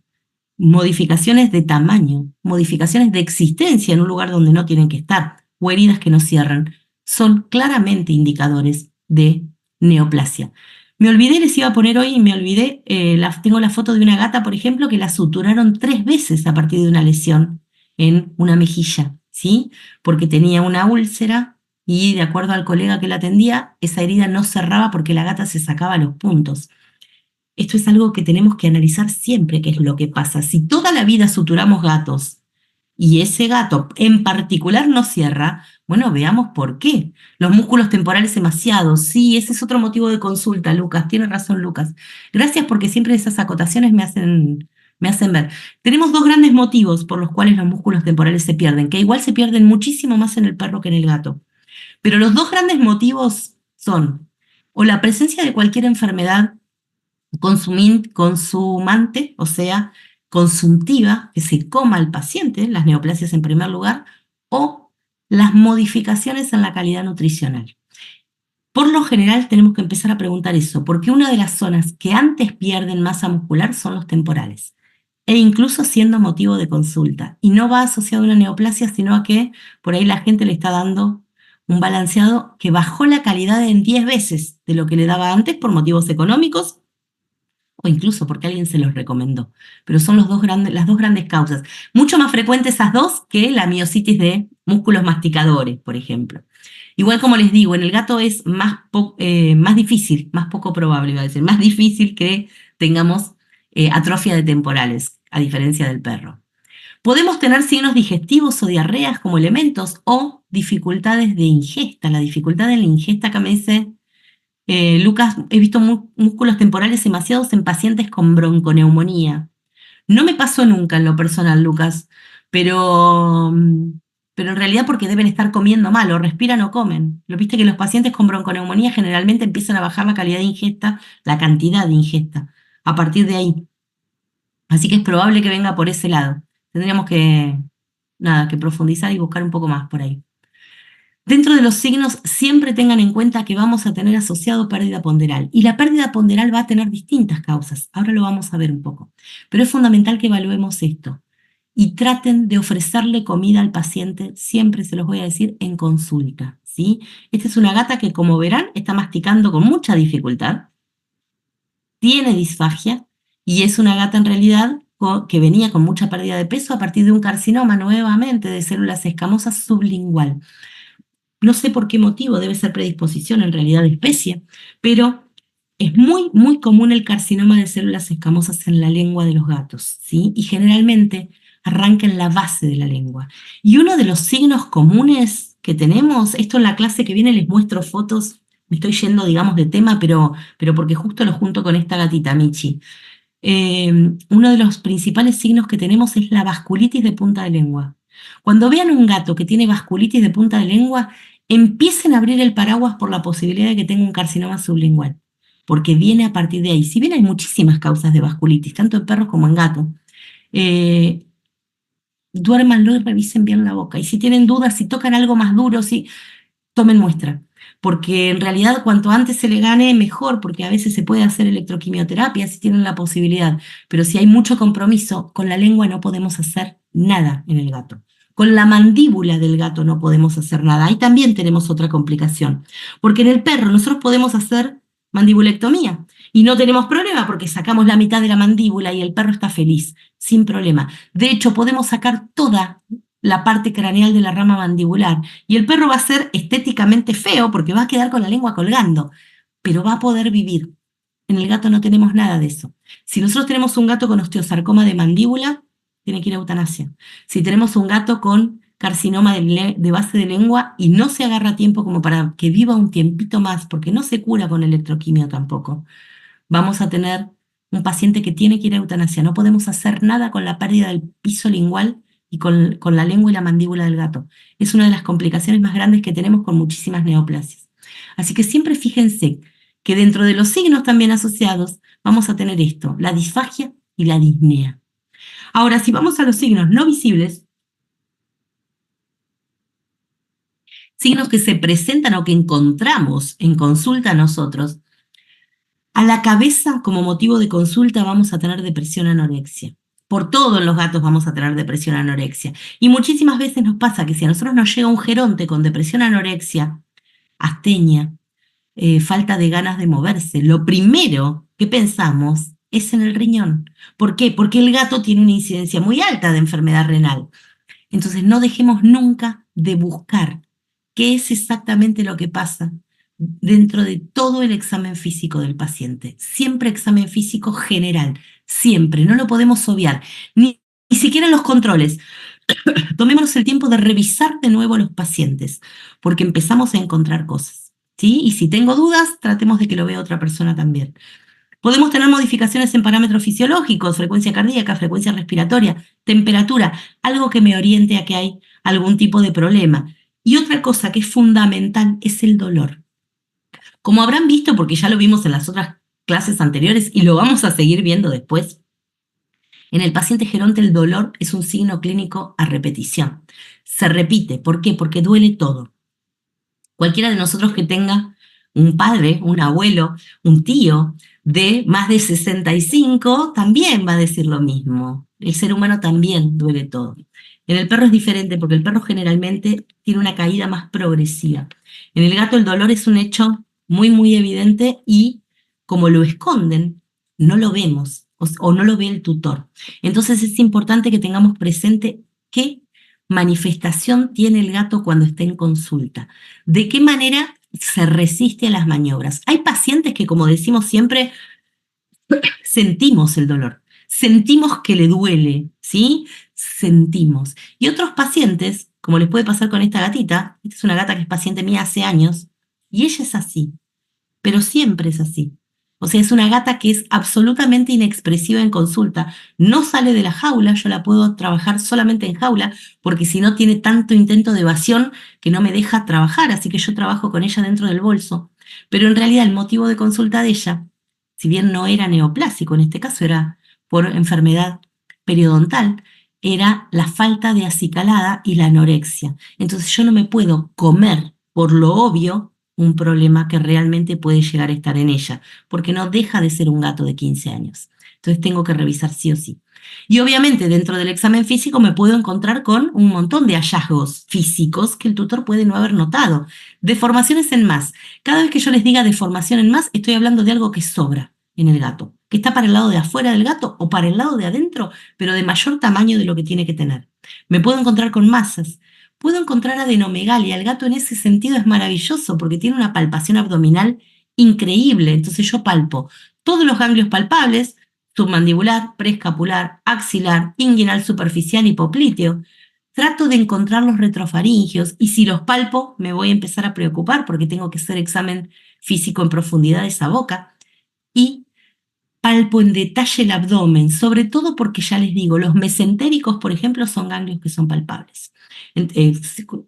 modificaciones de tamaño, modificaciones de existencia en un lugar donde no tienen que estar, o heridas que no cierran, son claramente indicadores de neoplasia. Me olvidé, les iba a poner hoy, y me olvidé, tengo la foto de una gata, por ejemplo, que la suturaron 3 veces a partir de una lesión en una mejilla, ¿sí? Porque tenía una úlcera y de acuerdo al colega que la atendía, esa herida no cerraba porque la gata se sacaba los puntos. Esto es algo que tenemos que analizar siempre, qué es lo que pasa. Si toda la vida suturamos gatos y ese gato en particular no cierra, bueno, veamos por qué. Los músculos temporales demasiados, sí, ese es otro motivo de consulta, Lucas, tiene razón Lucas. Gracias porque siempre esas acotaciones me hacen ver. Tenemos dos grandes motivos por los cuales los músculos temporales se pierden, que igual se pierden muchísimo más en el perro que en el gato. Pero los dos grandes motivos son o la presencia de cualquier enfermedad consumante, o sea, consuntiva, que se coma al paciente, las neoplasias en primer lugar, o las modificaciones en la calidad nutricional. Por lo general tenemos que empezar a preguntar eso, porque una de las zonas que antes pierden masa muscular son los temporales, e incluso siendo motivo de consulta. Y no va asociado a una neoplasia, sino a que por ahí la gente le está dando un balanceado que bajó la calidad en 10 veces de lo que le daba antes por motivos económicos o incluso porque alguien se los recomendó. Pero son las dos grandes causas. Mucho más frecuentes esas dos que la miositis de músculos masticadores, por ejemplo. Igual como les digo, en el gato es más difícil, más poco probable, iba a decir, más difícil que tengamos atrofia de temporales, a diferencia del perro. Podemos tener signos digestivos o diarreas como elementos o dificultades de ingesta. La dificultad en la ingesta, acá me dice Lucas, he visto músculos temporales demasiados en pacientes con bronconeumonía. No me pasó nunca en lo personal, Lucas, pero, pero en realidad porque deben estar comiendo mal o respiran o comen. Lo viste que los pacientes con bronconeumonía generalmente empiezan a bajar la calidad de ingesta, la cantidad de ingesta, a partir de ahí. Así que es probable que venga por ese lado. Tendríamos que profundizar y buscar un poco más por ahí. Dentro de los signos, siempre tengan en cuenta que vamos a tener asociado pérdida ponderal. Y la pérdida ponderal va a tener distintas causas. Ahora lo vamos a ver un poco. Pero es fundamental que evaluemos esto. Y traten de ofrecerle comida al paciente, siempre se los voy a decir, en consulta, ¿sí? Esta es una gata que, como verán, está masticando con mucha dificultad. Tiene disfagia y es una gata en realidad que venía con mucha pérdida de peso a partir de un carcinoma nuevamente de células escamosas sublingual. No sé por qué motivo, debe ser predisposición en realidad de especie, pero es muy, muy común el carcinoma de células escamosas en la lengua de los gatos, ¿sí? Y generalmente arranca en la base de la lengua. Y uno de los signos comunes que tenemos, esto en la clase que viene les muestro fotos, me estoy yendo, digamos, de tema, pero porque justo lo junto con esta gatita, Michi. Uno de los principales signos que tenemos es la vasculitis de punta de lengua. Cuando vean un gato que tiene vasculitis de punta de lengua, empiecen a abrir el paraguas por la posibilidad de que tenga un carcinoma sublingual, porque viene a partir de ahí. Si bien hay muchísimas causas de vasculitis, tanto en perros como en gatos, duérmanlo y revisen bien la boca. Y si tienen dudas, si tocan algo más duro, tomen muestra. Porque en realidad cuanto antes se le gane, mejor, porque a veces se puede hacer electroquimioterapia si tienen la posibilidad. Pero si hay mucho compromiso, con la lengua no podemos hacer nada en el gato. Con la mandíbula del gato no podemos hacer nada. Ahí también tenemos otra complicación. Porque en el perro nosotros podemos hacer mandibulectomía y no tenemos problema porque sacamos la mitad de la mandíbula y el perro está feliz, sin problema. De hecho, podemos sacar toda la parte craneal de la rama mandibular y el perro va a ser estéticamente feo porque va a quedar con la lengua colgando, pero va a poder vivir. En el gato no tenemos nada de eso. Si nosotros tenemos un gato con osteosarcoma de mandíbula, tiene que ir a eutanasia. Si tenemos un gato con carcinoma de base de lengua y no se agarra a tiempo como para que viva un tiempito más, porque no se cura con electroquimio tampoco, vamos a tener un paciente que tiene que ir a eutanasia. No podemos hacer nada con la pérdida del piso lingual y con la lengua y la mandíbula del gato. Es una de las complicaciones más grandes que tenemos con muchísimas neoplasias. Así que siempre fíjense que dentro de los signos también asociados vamos a tener esto, la disfagia y la disnea. Ahora, si vamos a los signos no visibles, signos que se presentan o que encontramos en consulta nosotros, a la cabeza como motivo de consulta vamos a tener depresión anorexia. Por todo en los gatos vamos a tener depresión anorexia. Y muchísimas veces nos pasa que si a nosotros nos llega un geronte con depresión anorexia, astenia, falta de ganas de moverse, lo primero que pensamos es en el riñón. ¿Por qué? Porque el gato tiene una incidencia muy alta de enfermedad renal. Entonces no dejemos nunca de buscar qué es exactamente lo que pasa dentro de todo el examen físico del paciente. Siempre examen físico general, siempre, no lo podemos obviar, ni siquiera en los controles. Tomémonos el tiempo de revisar de nuevo a los pacientes, porque empezamos a encontrar cosas, ¿sí? Y si tengo dudas, tratemos de que lo vea otra persona también. Podemos tener modificaciones en parámetros fisiológicos, frecuencia cardíaca, frecuencia respiratoria, temperatura, algo que me oriente a que hay algún tipo de problema. Y otra cosa que es fundamental es el dolor. Como habrán visto, porque ya lo vimos en las otras clases anteriores y lo vamos a seguir viendo después, en el paciente geronte el dolor es un signo clínico a repetición. Se repite. ¿Por qué? Porque duele todo. Cualquiera de nosotros que tenga un padre, un abuelo, un tío de más de 65 también va a decir lo mismo. El ser humano también duele todo. En el perro es diferente porque el perro generalmente tiene una caída más progresiva. En el gato el dolor es un hecho muy, muy evidente y como lo esconden, no lo vemos o no lo ve el tutor. Entonces es importante que tengamos presente qué manifestación tiene el gato cuando está en consulta. ¿De qué manera se resiste a las maniobras? Hay pacientes que, como decimos siempre, sentimos el dolor, sentimos que le duele, ¿sí? Sentimos. Y otros pacientes, como les puede pasar con esta gatita, esta es una gata que es paciente mía hace años, y ella es así, pero siempre es así. O sea, es una gata que es absolutamente inexpresiva en consulta. No sale de la jaula, yo la puedo trabajar solamente en jaula, porque si no tiene tanto intento de evasión que no me deja trabajar, así que yo trabajo con ella dentro del bolso. Pero en realidad el motivo de consulta de ella, si bien no era neoplásico, en este caso era por enfermedad periodontal, era la falta de acicalada y la anorexia. Entonces yo no me puedo comer por lo obvio un problema que realmente puede llegar a estar en ella, porque no deja de ser un gato de 15 años. Entonces tengo que revisar sí o sí. Y obviamente dentro del examen físico me puedo encontrar con un montón de hallazgos físicos que el tutor puede no haber notado. Deformaciones en más. Cada vez que yo les diga deformación en más, estoy hablando de algo que sobra en el gato, que está para el lado de afuera del gato o para el lado de adentro, pero de mayor tamaño de lo que tiene que tener. Me puedo encontrar con masas. Puedo encontrar adenomegalia. El gato en ese sentido es maravilloso porque tiene una palpación abdominal increíble. Entonces yo palpo todos los ganglios palpables, submandibular, preescapular, axilar, inguinal superficial y popliteo. Trato de encontrar los retrofaringios y si los palpo me voy a empezar a preocupar porque tengo que hacer examen físico en profundidad de esa boca. Y palpo en detalle el abdomen, sobre todo porque ya les digo, los mesentéricos, por ejemplo, son ganglios que son palpables.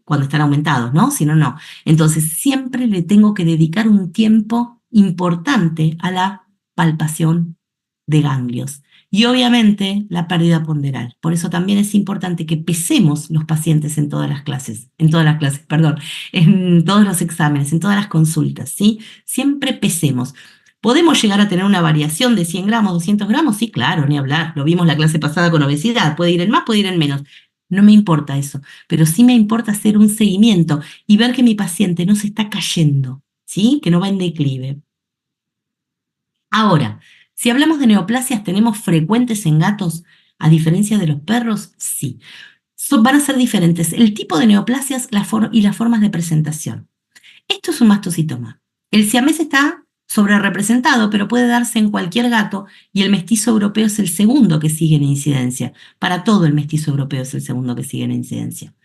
Cuando están aumentados, ¿no? Si no, no. Entonces, siempre le tengo que dedicar un tiempo importante a la palpación de ganglios. Y obviamente la pérdida ponderal. Por eso también es importante que pesemos los pacientes en todas las clases, perdón, en todos los exámenes, en todas las consultas, ¿sí? Siempre pesemos. ¿Podemos llegar a tener una variación de 100 gramos, 200 gramos? Sí, claro, ni hablar. Lo vimos la clase pasada con obesidad. Puede ir en más, puede ir en menos. No me importa eso, pero sí me importa hacer un seguimiento y ver que mi paciente no se está cayendo, ¿sí? Que no va en declive. Ahora, si hablamos de neoplasias, ¿tenemos frecuentes en gatos a diferencia de los perros? Sí. Van a ser diferentes el tipo de neoplasias y las formas de presentación. Esto es un mastocitoma. El siamés está sobrerepresentado, pero puede darse en cualquier gato y el mestizo europeo es el segundo que sigue en incidencia. Para todo el mestizo europeo es el segundo que sigue en incidencia.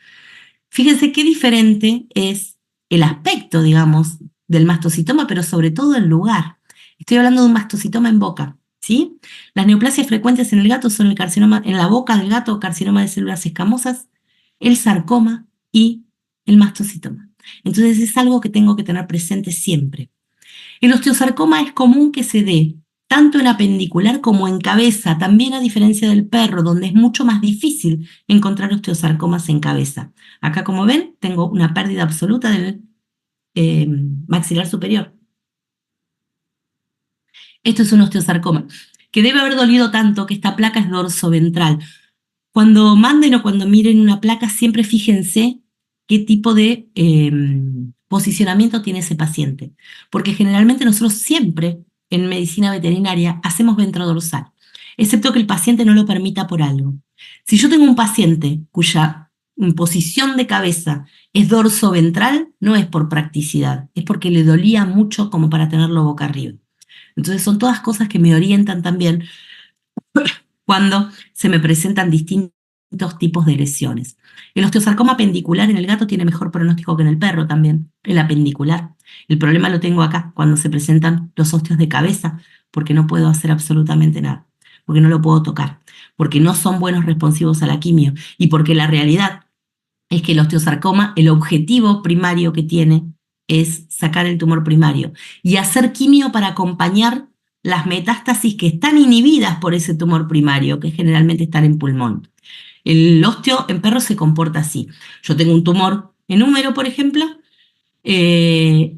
Fíjense qué diferente es el aspecto, digamos, del mastocitoma, pero sobre todo el lugar. Estoy hablando de un mastocitoma en boca, ¿sí? Las neoplasias frecuentes en el gato son el carcinoma en la boca del gato, carcinoma de células escamosas, el sarcoma y el mastocitoma. Entonces es algo que tengo que tener presente siempre. El osteosarcoma es común que se dé tanto en apendicular como en cabeza, también a diferencia del perro, donde es mucho más difícil encontrar osteosarcomas en cabeza. Acá, como ven, tengo una pérdida absoluta del maxilar superior. Esto es un osteosarcoma, que debe haber dolido tanto que esta placa es dorsoventral. Cuando manden o cuando miren una placa, siempre fíjense qué tipo de posicionamiento tiene ese paciente. Porque generalmente nosotros siempre en medicina veterinaria hacemos ventrodorsal, excepto que el paciente no lo permita por algo. Si yo tengo un paciente cuya posición de cabeza es dorsoventral, no es por practicidad, es porque le dolía mucho como para tenerlo boca arriba. Entonces son todas cosas que me orientan también cuando se me presentan distintos tipos de lesiones. El osteosarcoma pendicular en el gato tiene mejor pronóstico que en el perro también, el apendicular. El problema lo tengo acá, cuando se presentan los osteos de cabeza, porque no puedo hacer absolutamente nada, porque no lo puedo tocar, porque no son buenos responsivos a la quimio y porque la realidad es que el osteosarcoma, el objetivo primario que tiene es sacar el tumor primario y hacer quimio para acompañar las metástasis que están inhibidas por ese tumor primario, que generalmente están en pulmón. El osteo en perros se comporta así. Yo tengo un tumor en húmero, por ejemplo, eh,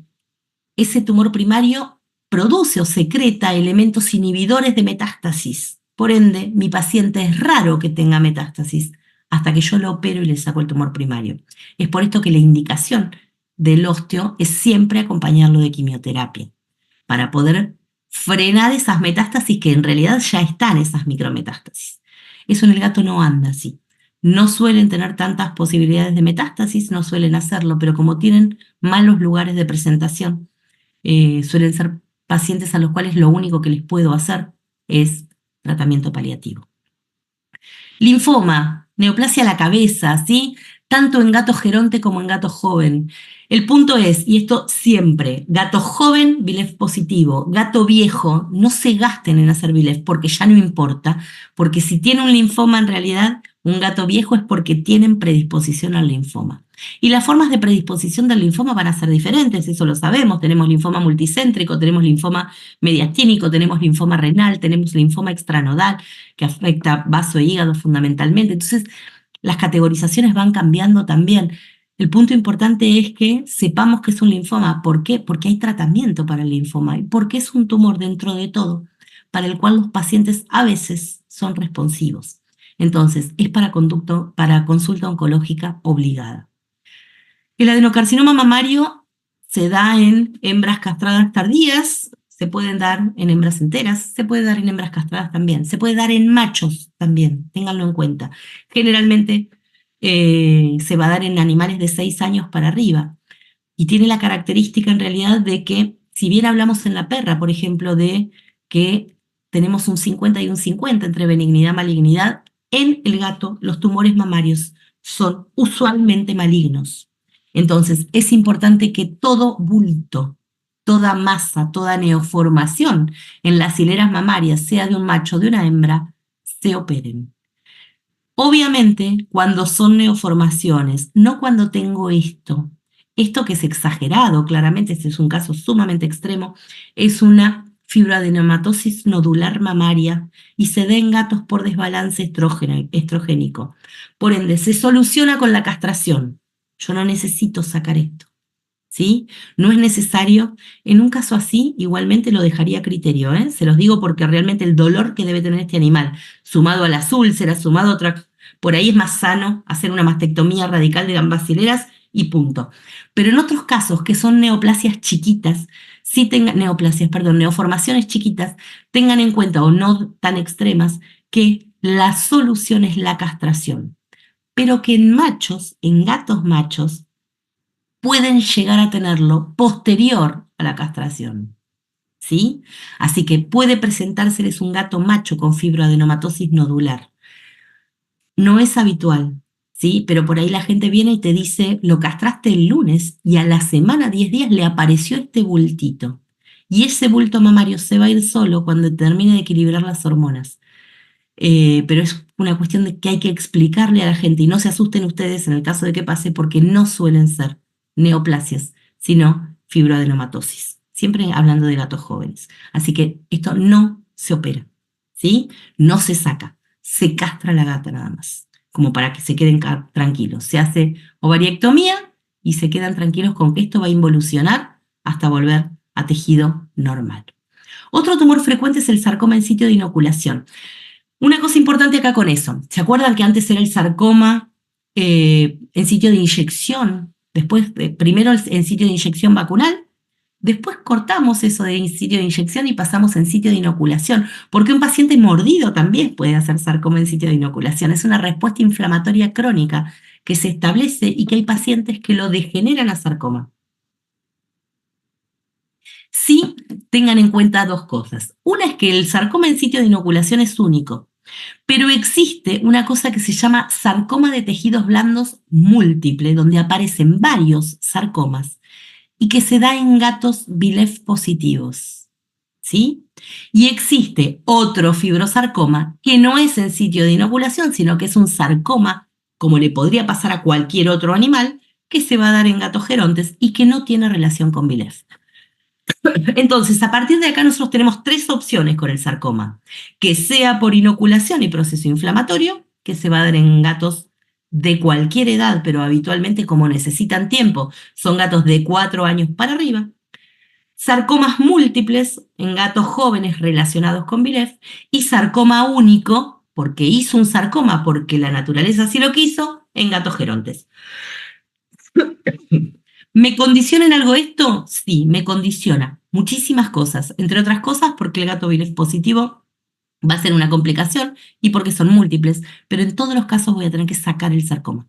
ese tumor primario produce o secreta elementos inhibidores de metástasis. Por ende, mi paciente es raro que tenga metástasis hasta que yo lo opero y le saco el tumor primario. Es por esto que la indicación del osteo es siempre acompañarlo de quimioterapia, para poder frenar esas metástasis que en realidad ya están, esas micrometástasis. Eso en el gato no anda así. No suelen tener tantas posibilidades de metástasis, no suelen hacerlo, pero como tienen malos lugares de presentación, suelen ser pacientes a los cuales lo único que les puedo hacer es tratamiento paliativo. Linfoma, neoplasia a la cabeza, ¿sí? Tanto en gato geronte como en gato joven. El punto es, y esto siempre, gato joven, VILEF positivo, gato viejo, no se gasten en hacer VILEF porque ya no importa, porque si tiene un linfoma en realidad, un gato viejo es porque tienen predisposición al linfoma. Y las formas de predisposición del linfoma van a ser diferentes, eso lo sabemos. Tenemos linfoma multicéntrico, tenemos linfoma mediastínico, tenemos linfoma renal, tenemos linfoma extranodal, que afecta vaso e hígado fundamentalmente. Entonces, las categorizaciones van cambiando también. El punto importante es que sepamos que es un linfoma. ¿Por qué? Porque hay tratamiento para el linfoma y porque es un tumor dentro de todo, para el cual los pacientes a veces son responsivos. Entonces, es para consulta oncológica obligada. El adenocarcinoma mamario se da en hembras castradas tardías, se pueden dar en hembras enteras, se puede dar en hembras castradas también, se puede dar en machos también, ténganlo en cuenta. Generalmente se va a dar en animales de 6 años para arriba y tiene la característica en realidad de que, si bien hablamos en la perra, por ejemplo, de que tenemos un 50 y un 50 entre benignidad y malignidad, en el gato los tumores mamarios son usualmente malignos. Entonces, es importante que todo bulto, toda masa, toda neoformación en las hileras mamarias, sea de un macho o de una hembra, se operen. Obviamente, cuando son neoformaciones, no cuando tengo esto que es exagerado, claramente, este es un caso sumamente extremo, es una fibroadenomatosis nodular mamaria y se da en gatos por desbalance estrogénico. Por ende, se soluciona con la castración. Yo no necesito sacar esto, ¿sí? No es necesario. En un caso así, igualmente lo dejaría a criterio, ¿eh? Se los digo porque realmente el dolor que debe tener este animal, sumado a las úlceras, sumado a otra, por ahí es más sano hacer una mastectomía radical de ambas hileras y punto. Pero en otros casos, que son neoplasias chiquitas, sí tengan, neoformaciones chiquitas, tengan en cuenta, o no tan extremas, que la solución es la castración. Pero que en machos, en gatos machos, pueden llegar a tenerlo posterior a la castración, ¿sí? Así que puede presentárseles un gato macho con fibroadenomatosis nodular. No es habitual, ¿sí? Pero por ahí la gente viene y te dice, lo castraste el lunes y a la semana, 10 días, le apareció este bultito. Y ese bulto mamario se va a ir solo cuando termine de equilibrar las hormonas. Pero es una cuestión de que hay que explicarle a la gente y no se asusten ustedes en el caso de que pase porque no suelen ser neoplasias, sino fibroadenomatosis. Siempre hablando de gatos jóvenes. Así que esto no se opera, ¿sí? No se saca, se castra la gata nada más, como para que se queden tranquilos. Se hace ovariectomía y se quedan tranquilos con que esto va a involucionar hasta volver a tejido normal. Otro tumor frecuente es el sarcoma en sitio de inoculación. Una cosa importante acá con eso. ¿Se acuerdan que antes era el sarcoma en sitio de inyección? Después, primero en sitio de inyección vacunal. Después cortamos eso de sitio de inyección y pasamos en sitio de inoculación. Porque un paciente mordido también puede hacer sarcoma en sitio de inoculación. Es una respuesta inflamatoria crónica que se establece y que hay pacientes que lo degeneran a sarcoma. Sí, tengan en cuenta dos cosas. Una es que el sarcoma en sitio de inoculación es único. Pero existe una cosa que se llama sarcoma de tejidos blandos múltiple, donde aparecen varios sarcomas y que se da en gatos VILEF positivos, ¿sí? Y existe otro fibrosarcoma que no es en sitio de inoculación, sino que es un sarcoma, como le podría pasar a cualquier otro animal, que se va a dar en gatos gerontes y que no tiene relación con BILEF. Entonces, a partir de acá nosotros tenemos tres opciones con el sarcoma. Que sea por inoculación y proceso inflamatorio, que se va a dar en gatos de cualquier edad, pero habitualmente como necesitan tiempo, son gatos de 4 años para arriba. Sarcomas múltiples en gatos jóvenes relacionados con BILEF y sarcoma único, porque hizo un sarcoma, porque la naturaleza así lo quiso, en gatos gerontes. ¿Me condiciona en algo esto? Sí, me condiciona muchísimas cosas, entre otras cosas porque el gato BILEF positivo va a ser una complicación y porque son múltiples, pero en todos los casos voy a tener que sacar el sarcoma.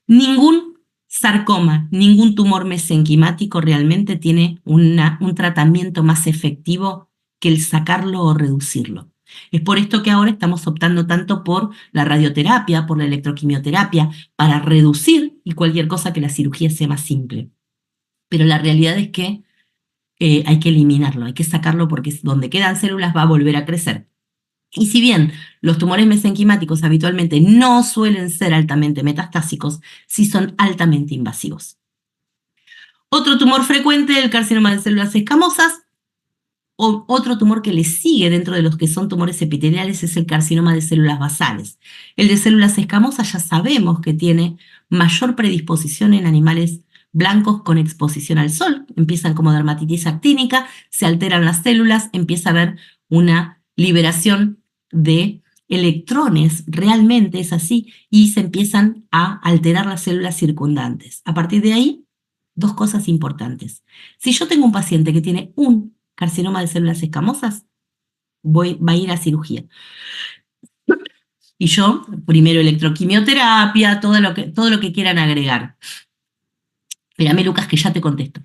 Ningún sarcoma, ningún tumor mesenquimático realmente tiene un tratamiento más efectivo que el sacarlo o reducirlo. Es por esto que ahora estamos optando tanto por la radioterapia, por la electroquimioterapia, para reducir y cualquier cosa que la cirugía sea más simple. Pero la realidad es que hay que eliminarlo, hay que sacarlo porque donde quedan células va a volver a crecer. Y si bien los tumores mesenquimáticos habitualmente no suelen ser altamente metastásicos, sí son altamente invasivos. Otro tumor frecuente, el carcinoma de células escamosas, o otro tumor que le sigue dentro de los que son tumores epiteliales es el carcinoma de células basales. El de células escamosas ya sabemos que tiene mayor predisposición en animales blancos con exposición al sol. Empiezan como dermatitis actínica, se alteran las células, empieza a haber una liberación de electrones, realmente es así, y se empiezan a alterar las células circundantes. A partir de ahí, dos cosas importantes. Si yo tengo un paciente que tiene un carcinoma de células escamosas, va a ir a cirugía. Y yo, primero electroquimioterapia, todo lo que quieran agregar. Espérame, Lucas, que ya te contesto.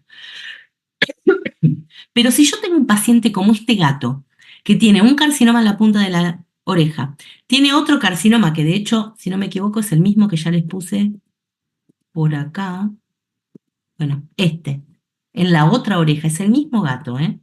Pero si yo tengo un paciente como este gato, que tiene un carcinoma en la punta de la oreja, tiene otro carcinoma, que de hecho, si no me equivoco, es el mismo que ya les puse por acá. Bueno, en la otra oreja, es el mismo gato, ¿eh?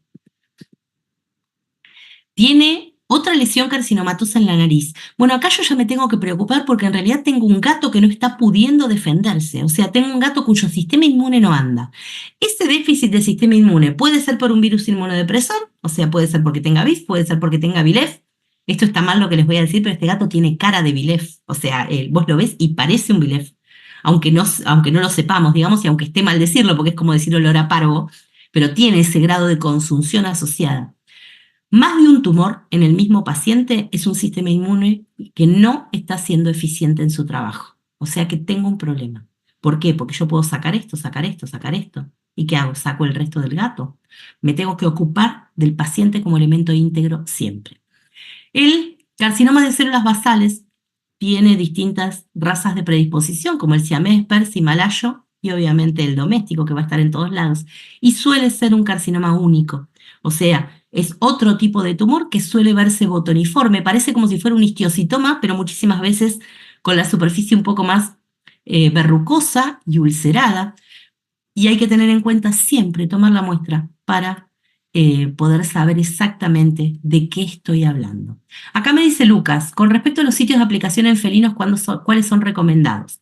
Tiene otra lesión carcinomatosa en la nariz. Bueno, acá yo ya me tengo que preocupar porque en realidad tengo un gato que no está pudiendo defenderse. O sea, tengo un gato cuyo sistema inmune no anda. Ese déficit de sistema inmune puede ser por un virus inmunodepresor, o sea, puede ser porque tenga BIF, puede ser porque tenga BILEF. Esto está mal lo que les voy a decir, pero este gato tiene cara de BILEF. O sea, vos lo ves y parece un BILEF. Aunque no lo sepamos, digamos, y aunque esté mal decirlo, porque es como decir olor a parvo, pero tiene ese grado de consunción asociada. Más de un tumor en el mismo paciente es un sistema inmune que no está siendo eficiente en su trabajo. O sea que tengo un problema. ¿Por qué? Porque yo puedo sacar esto, sacar esto, sacar esto. ¿Y qué hago? ¿Saco el resto del gato? Me tengo que ocupar del paciente como elemento íntegro siempre. El carcinoma de células basales tiene distintas razas de predisposición, como el siamés, persa, himalayo y obviamente el doméstico, que va a estar en todos lados. Y suele ser un carcinoma único. O sea, es otro tipo de tumor que suele verse botoniforme. Parece como si fuera un histiocitoma, pero muchísimas veces con la superficie un poco más verrucosa y ulcerada. Y hay que tener en cuenta siempre tomar la muestra para poder saber exactamente de qué estoy hablando. Acá me dice Lucas, con respecto a los sitios de aplicación en felinos, ¿cuáles son recomendados?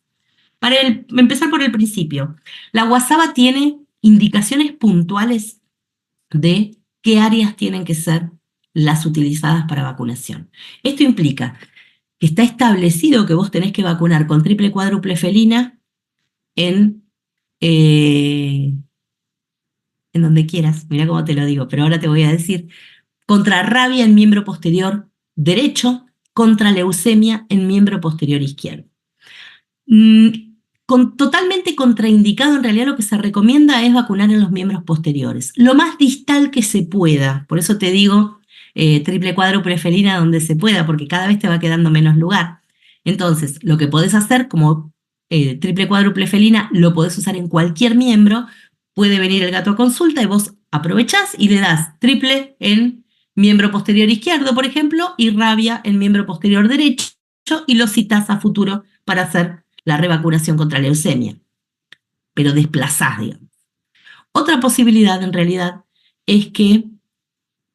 Para empezar por el principio, la guasaba tiene indicaciones puntuales de qué áreas tienen que ser las utilizadas para vacunación. Esto implica que está establecido que vos tenés que vacunar con triple cuádruple felina eh, en donde quieras, mira cómo te lo digo, pero ahora te voy a decir, contra rabia en miembro posterior derecho, contra leucemia en miembro posterior izquierdo. Totalmente contraindicado, en realidad lo que se recomienda es vacunar en los miembros posteriores, lo más distal que se pueda, por eso te digo triple cuádruple felina donde se pueda, porque cada vez te va quedando menos lugar. Entonces, lo que podés hacer como triple cuádruple felina, lo podés usar en cualquier miembro, puede venir el gato a consulta y vos aprovechás y le das triple en miembro posterior izquierdo, por ejemplo, y rabia en miembro posterior derecho, y lo citás a futuro para hacer la revacunación contra leucemia, pero desplazás, digamos. Otra posibilidad, en realidad, es que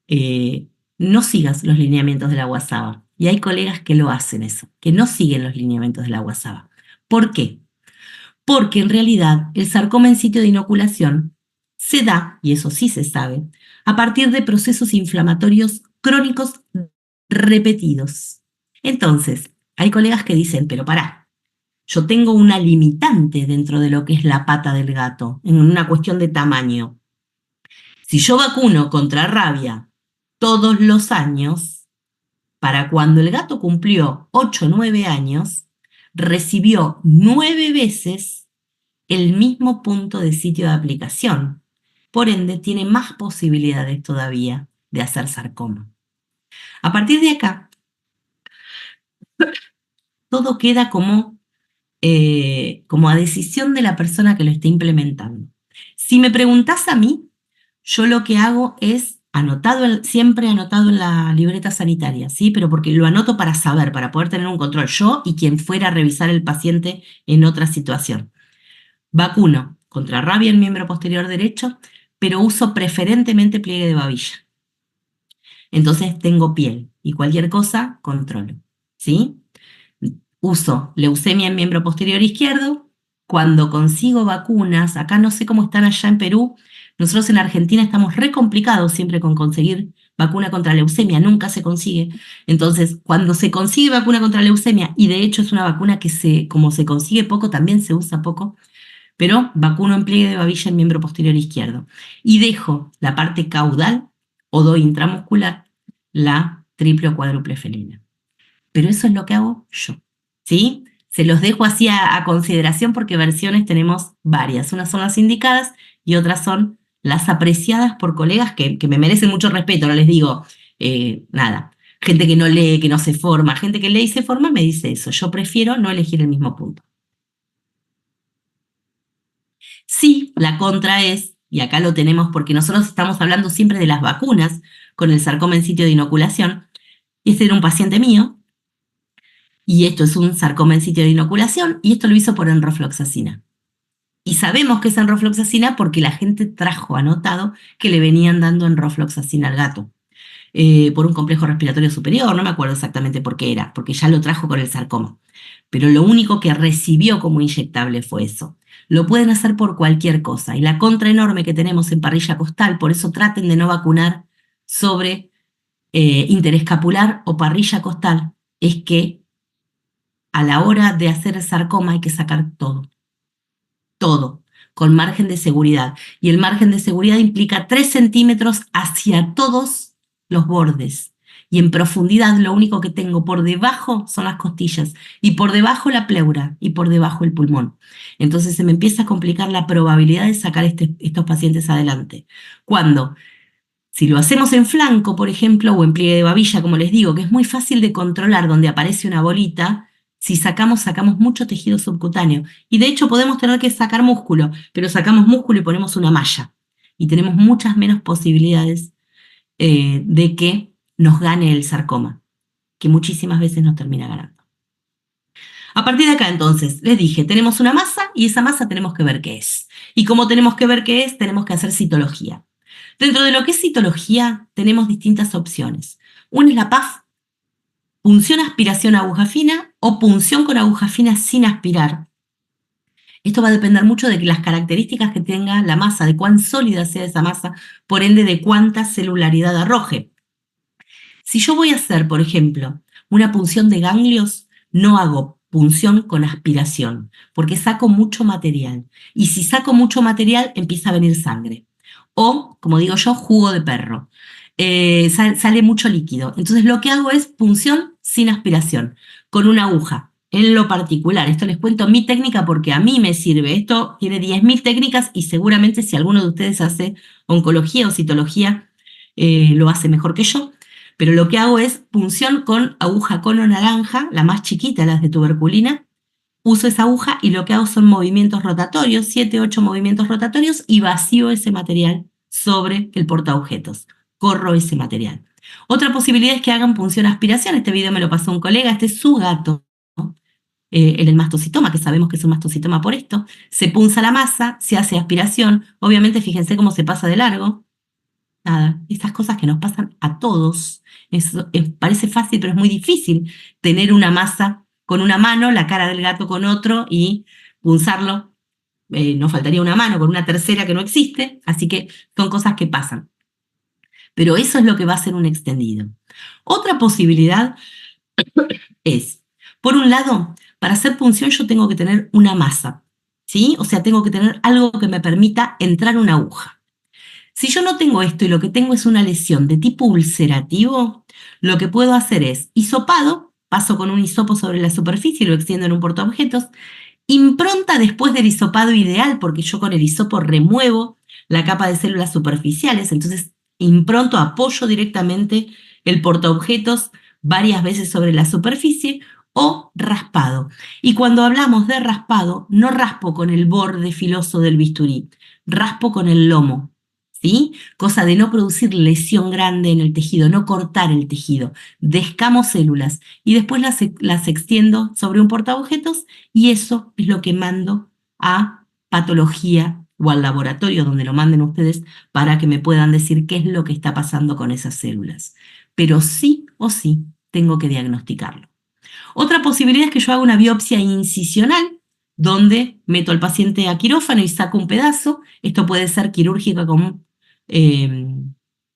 eh, no sigas los lineamientos de la UASABA. Y hay colegas que lo hacen eso, que no siguen los lineamientos de la UASABA. ¿Por qué? Porque en realidad el sarcoma en sitio de inoculación se da, y eso sí se sabe, a partir de procesos inflamatorios crónicos repetidos. Entonces, hay colegas que dicen, pero pará, yo tengo una limitante dentro de lo que es la pata del gato, en una cuestión de tamaño. Si yo vacuno contra rabia todos los años, para cuando el gato cumplió 8 o 9 años, recibió 9 veces el mismo punto de sitio de aplicación. Por ende, tiene más posibilidades todavía de hacer sarcoma. A partir de acá, todo queda como a decisión de la persona que lo esté implementando. Si me preguntás a mí, yo lo que hago es siempre anotado en la libreta sanitaria, ¿sí? Pero porque lo anoto para saber, para poder tener un control yo y quien fuera a revisar el paciente en otra situación. Vacuno contra rabia en miembro posterior derecho, pero uso preferentemente pliegue de babilla. Entonces tengo piel y cualquier cosa controlo, ¿sí? Uso leucemia en miembro posterior izquierdo. Cuando consigo vacunas, acá no sé cómo están allá en Perú, nosotros en Argentina estamos re complicados siempre con conseguir vacuna contra leucemia, nunca se consigue. Entonces, cuando se consigue vacuna contra leucemia, y de hecho es una vacuna que como se consigue poco, también se usa poco, pero vacuno en pliegue de babilla en miembro posterior izquierdo. Y dejo la parte caudal o doy intramuscular la triple o cuádruple felina. Pero eso es lo que hago yo, ¿sí? Se los dejo así a consideración porque versiones tenemos varias. Unas son las indicadas y otras son las apreciadas por colegas que me merecen mucho respeto. No les digo nada. Gente que no lee, que no se forma, gente que lee y se forma me dice eso. Yo prefiero no elegir el mismo punto. Sí, la contra es, y acá lo tenemos porque nosotros estamos hablando siempre de las vacunas con el sarcoma en sitio de inoculación, y este era un paciente mío, y esto es un sarcoma en sitio de inoculación, y esto lo hizo por enrofloxacina. Y sabemos que es enrofloxacina porque la gente trajo anotado que le venían dando enrofloxacina al gato, por un complejo respiratorio superior, no me acuerdo exactamente por qué era, porque ya lo trajo con el sarcoma. Pero lo único que recibió como inyectable fue eso. Lo pueden hacer por cualquier cosa. Y la contra enorme que tenemos en parrilla costal, por eso traten de no vacunar sobre interescapular o parrilla costal, es que a la hora de hacer el sarcoma hay que sacar todo, con margen de seguridad. Y el margen de seguridad implica 3 centímetros hacia todos los bordes. Y en profundidad lo único que tengo por debajo son las costillas, y por debajo la pleura, y por debajo el pulmón. Entonces se me empieza a complicar la probabilidad de sacar estos pacientes adelante. Cuando, si lo hacemos en flanco, por ejemplo, o en pliegue de babilla, como les digo, que es muy fácil de controlar donde aparece una bolita, si sacamos mucho tejido subcutáneo. Y de hecho podemos tener que sacar músculo, pero sacamos músculo y ponemos una malla. Y tenemos muchas menos posibilidades de que nos gane el sarcoma, que muchísimas veces nos termina ganando. A partir de acá, entonces, les dije, tenemos una masa y esa masa tenemos que ver qué es. Y como tenemos que ver qué es, tenemos que hacer citología. Dentro de lo que es citología, tenemos distintas opciones. Una es la PAF, punción aspiración a aguja fina o punción con aguja fina sin aspirar. Esto va a depender mucho de las características que tenga la masa, de cuán sólida sea esa masa, por ende de cuánta celularidad arroje. Si yo voy a hacer, por ejemplo, una punción de ganglios, no hago punción con aspiración, porque saco mucho material. Y si saco mucho material, empieza a venir sangre. O, como digo yo, jugo de perro. Sale mucho líquido. Entonces lo que hago es punción sin aspiración, con una aguja. En lo particular, esto les cuento mi técnica porque a mí me sirve. Esto tiene 10.000 técnicas y seguramente si alguno de ustedes hace oncología o citología, lo hace mejor que yo. Pero lo que hago es punción con aguja cono naranja, la más chiquita, las de tuberculina. Uso esa aguja y lo que hago son movimientos rotatorios, 7, 8 movimientos rotatorios, y vacío ese material sobre el portaobjetos. Corro ese material. Otra posibilidad es que hagan punción aspiración. Este video me lo pasó un colega, este es su gato, ¿no? En el mastocitoma, que sabemos que es un mastocitoma por esto. Se punza la masa, se hace aspiración. Obviamente, fíjense cómo se pasa de largo. Nada, esas cosas que nos pasan a todos. Parece fácil, pero es muy difícil tener una masa con una mano, la cara del gato con otro y punzarlo. Nos faltaría una mano con una tercera que no existe, así que son cosas que pasan. Pero eso es lo que va a ser un extendido. Otra posibilidad es, por un lado, para hacer punción yo tengo que tener una masa, ¿sí? O sea, tengo que tener algo que me permita entrar una aguja. Si yo no tengo esto y lo que tengo es una lesión de tipo ulcerativo, lo que puedo hacer es hisopado, paso con un hisopo sobre la superficie y lo extiendo en un portaobjetos, impronta después del hisopado ideal, porque yo con el hisopo remuevo la capa de células superficiales, entonces impronto, apoyo directamente el portaobjetos varias veces sobre la superficie o raspado. Y cuando hablamos de raspado, no raspo con el borde filoso del bisturí, raspo con el lomo. ¿Sí? Cosa de no producir lesión grande en el tejido, no cortar el tejido. Descamo células y después las extiendo sobre un portaobjetos y eso es lo que mando a patología o al laboratorio donde lo manden ustedes para que me puedan decir qué es lo que está pasando con esas células. Pero sí o sí tengo que diagnosticarlo. Otra posibilidad es que yo haga una biopsia incisional donde meto al paciente a quirófano y saco un pedazo. Esto puede ser quirúrgica eh,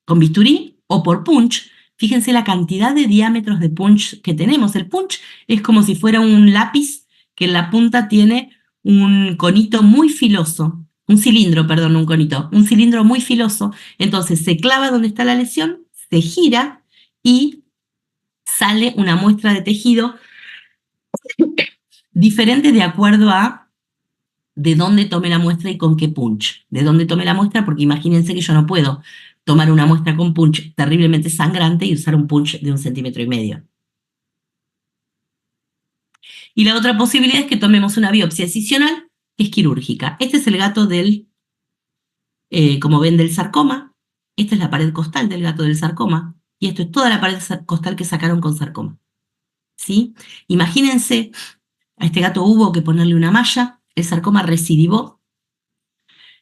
con bisturí o por punch. Fíjense la cantidad de diámetros de punch que tenemos. El punch es como si fuera un lápiz que en la punta tiene un conito muy filoso, un cilindro, perdón, un conito, un cilindro muy filoso. Entonces se clava donde está la lesión, se gira y sale una muestra de tejido diferente de acuerdo a de dónde tomé la muestra y con qué punch. De dónde tomé la muestra, porque imagínense que yo no puedo tomar una muestra con punch terriblemente sangrante y usar un punch de 1,5 cm. Y la otra posibilidad es que tomemos una biopsia excisional, que es quirúrgica. Este es el gato como ven, del sarcoma. Esta es la pared costal del gato del sarcoma. Y esto es toda la pared costal que sacaron con sarcoma. ¿Sí? Imagínense, a este gato hubo que ponerle una malla, el sarcoma recidivó.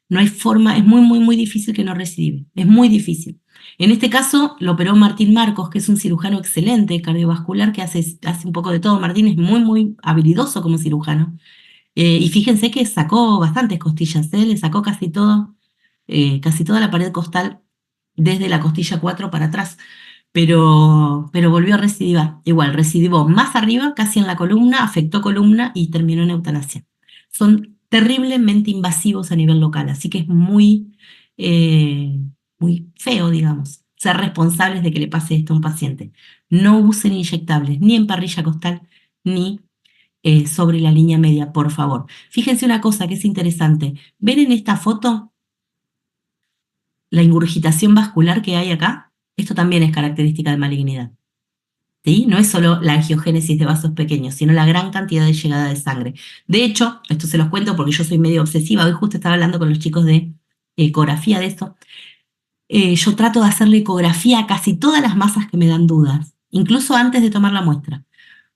No hay forma, es muy, muy, muy difícil que no recidive. Es muy difícil. En este caso lo operó Martín Marcos, que es un cirujano excelente, cardiovascular, que hace un poco de todo. Martín es muy, muy habilidoso como cirujano. Y fíjense que sacó bastantes costillas, ¿eh? Le sacó casi toda la pared costal desde la costilla 4 para atrás. Pero volvió a recidivar. Igual, recidivó más arriba, casi en la columna, afectó columna y terminó en eutanasia. Son terriblemente invasivos a nivel local, así que es eh, muy feo, digamos, ser responsables de que le pase esto a un paciente. No usen inyectables, ni en parrilla costal, ni sobre la línea media, por favor. Fíjense una cosa que es interesante. ¿Ven en esta foto la ingurgitación vascular que hay acá? Esto también es característica de malignidad. ¿Sí? No es solo la angiogénesis de vasos pequeños, sino la gran cantidad de llegada de sangre. De hecho, esto se los cuento porque yo soy medio obsesiva. Hoy justo estaba hablando con los chicos de ecografía de esto. Yo trato de hacerle ecografía a casi todas las masas que me dan dudas, incluso antes de tomar la muestra,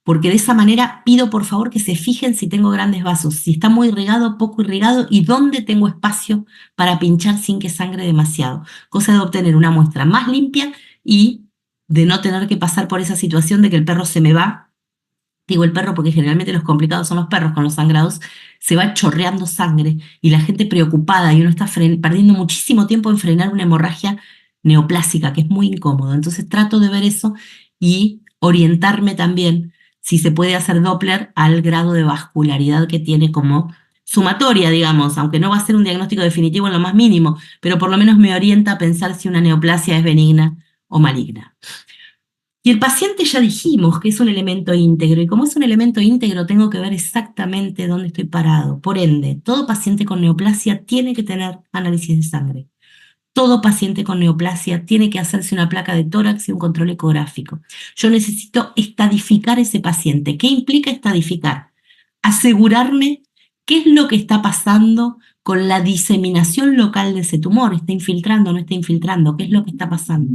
porque de esa manera pido por favor que se fijen si tengo grandes vasos, si está muy irrigado, poco irrigado y dónde tengo espacio para pinchar sin que sangre demasiado, cosa de obtener una muestra más limpia y de no tener que pasar por esa situación de que el perro se me va. Digo el perro porque generalmente los complicados son los perros con los sangrados, se va chorreando sangre y la gente preocupada y uno está perdiendo muchísimo tiempo en frenar una hemorragia neoplásica, que es muy incómodo. Entonces trato de ver eso y orientarme también si se puede hacer Doppler al grado de vascularidad que tiene como sumatoria, digamos, aunque no va a ser un diagnóstico definitivo en lo más mínimo, pero por lo menos me orienta a pensar si una neoplasia es benigna o maligna. Y el paciente ya dijimos que es un elemento íntegro, y como es un elemento íntegro, tengo que ver exactamente dónde estoy parado. Por ende, todo paciente con neoplasia tiene que tener análisis de sangre. Todo paciente con neoplasia tiene que hacerse una placa de tórax y un control ecográfico. Yo necesito estadificar ese paciente. ¿Qué implica estadificar? Asegurarme qué es lo que está pasando con la diseminación local de ese tumor. ¿Está infiltrando o no está infiltrando? ¿Qué es lo que está pasando?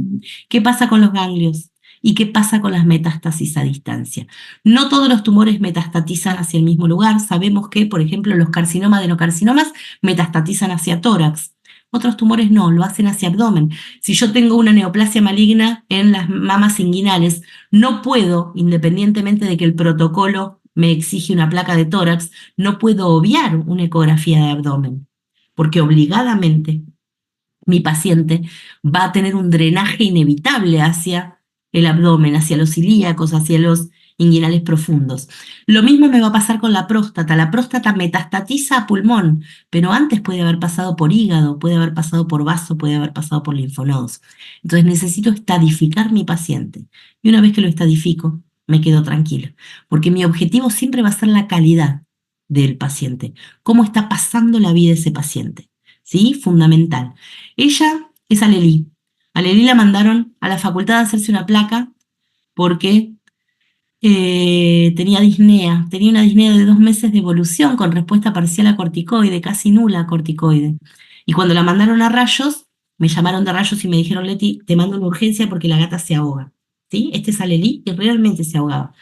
¿Qué pasa con los ganglios? ¿Y qué pasa con las metástasis a distancia? No todos los tumores metastatizan hacia el mismo lugar. Sabemos que, por ejemplo, los carcinomas, adenocarcinomas metastatizan hacia tórax. Otros tumores no, lo hacen hacia abdomen. Si yo tengo una neoplasia maligna en las mamas inguinales, no puedo, independientemente de que el protocolo me exige una placa de tórax, no puedo obviar una ecografía de abdomen, porque obligadamente mi paciente va a tener un drenaje inevitable hacia el abdomen, hacia los ilíacos, hacia los inguinales profundos. Lo mismo me va a pasar con la próstata. La próstata metastatiza a pulmón, pero antes puede haber pasado por hígado, puede haber pasado por vaso, puede haber pasado por linfonodos. Entonces necesito estadificar mi paciente. Y una vez que lo estadifico, me quedo tranquila, porque mi objetivo siempre va a ser la calidad del paciente, cómo está pasando la vida ese paciente. ¿Sí? Fundamental. Ella es Alelí. Alelí la mandaron a la facultad a hacerse una placa porque tenía una disnea de 2 meses de evolución con respuesta parcial a corticoide, casi nula a corticoide. Y cuando la mandaron a rayos, me llamaron de rayos y me dijeron, Leti, te mando una urgencia porque la gata se ahoga. ¿Sí? Este es Alelí y realmente se ahogaba.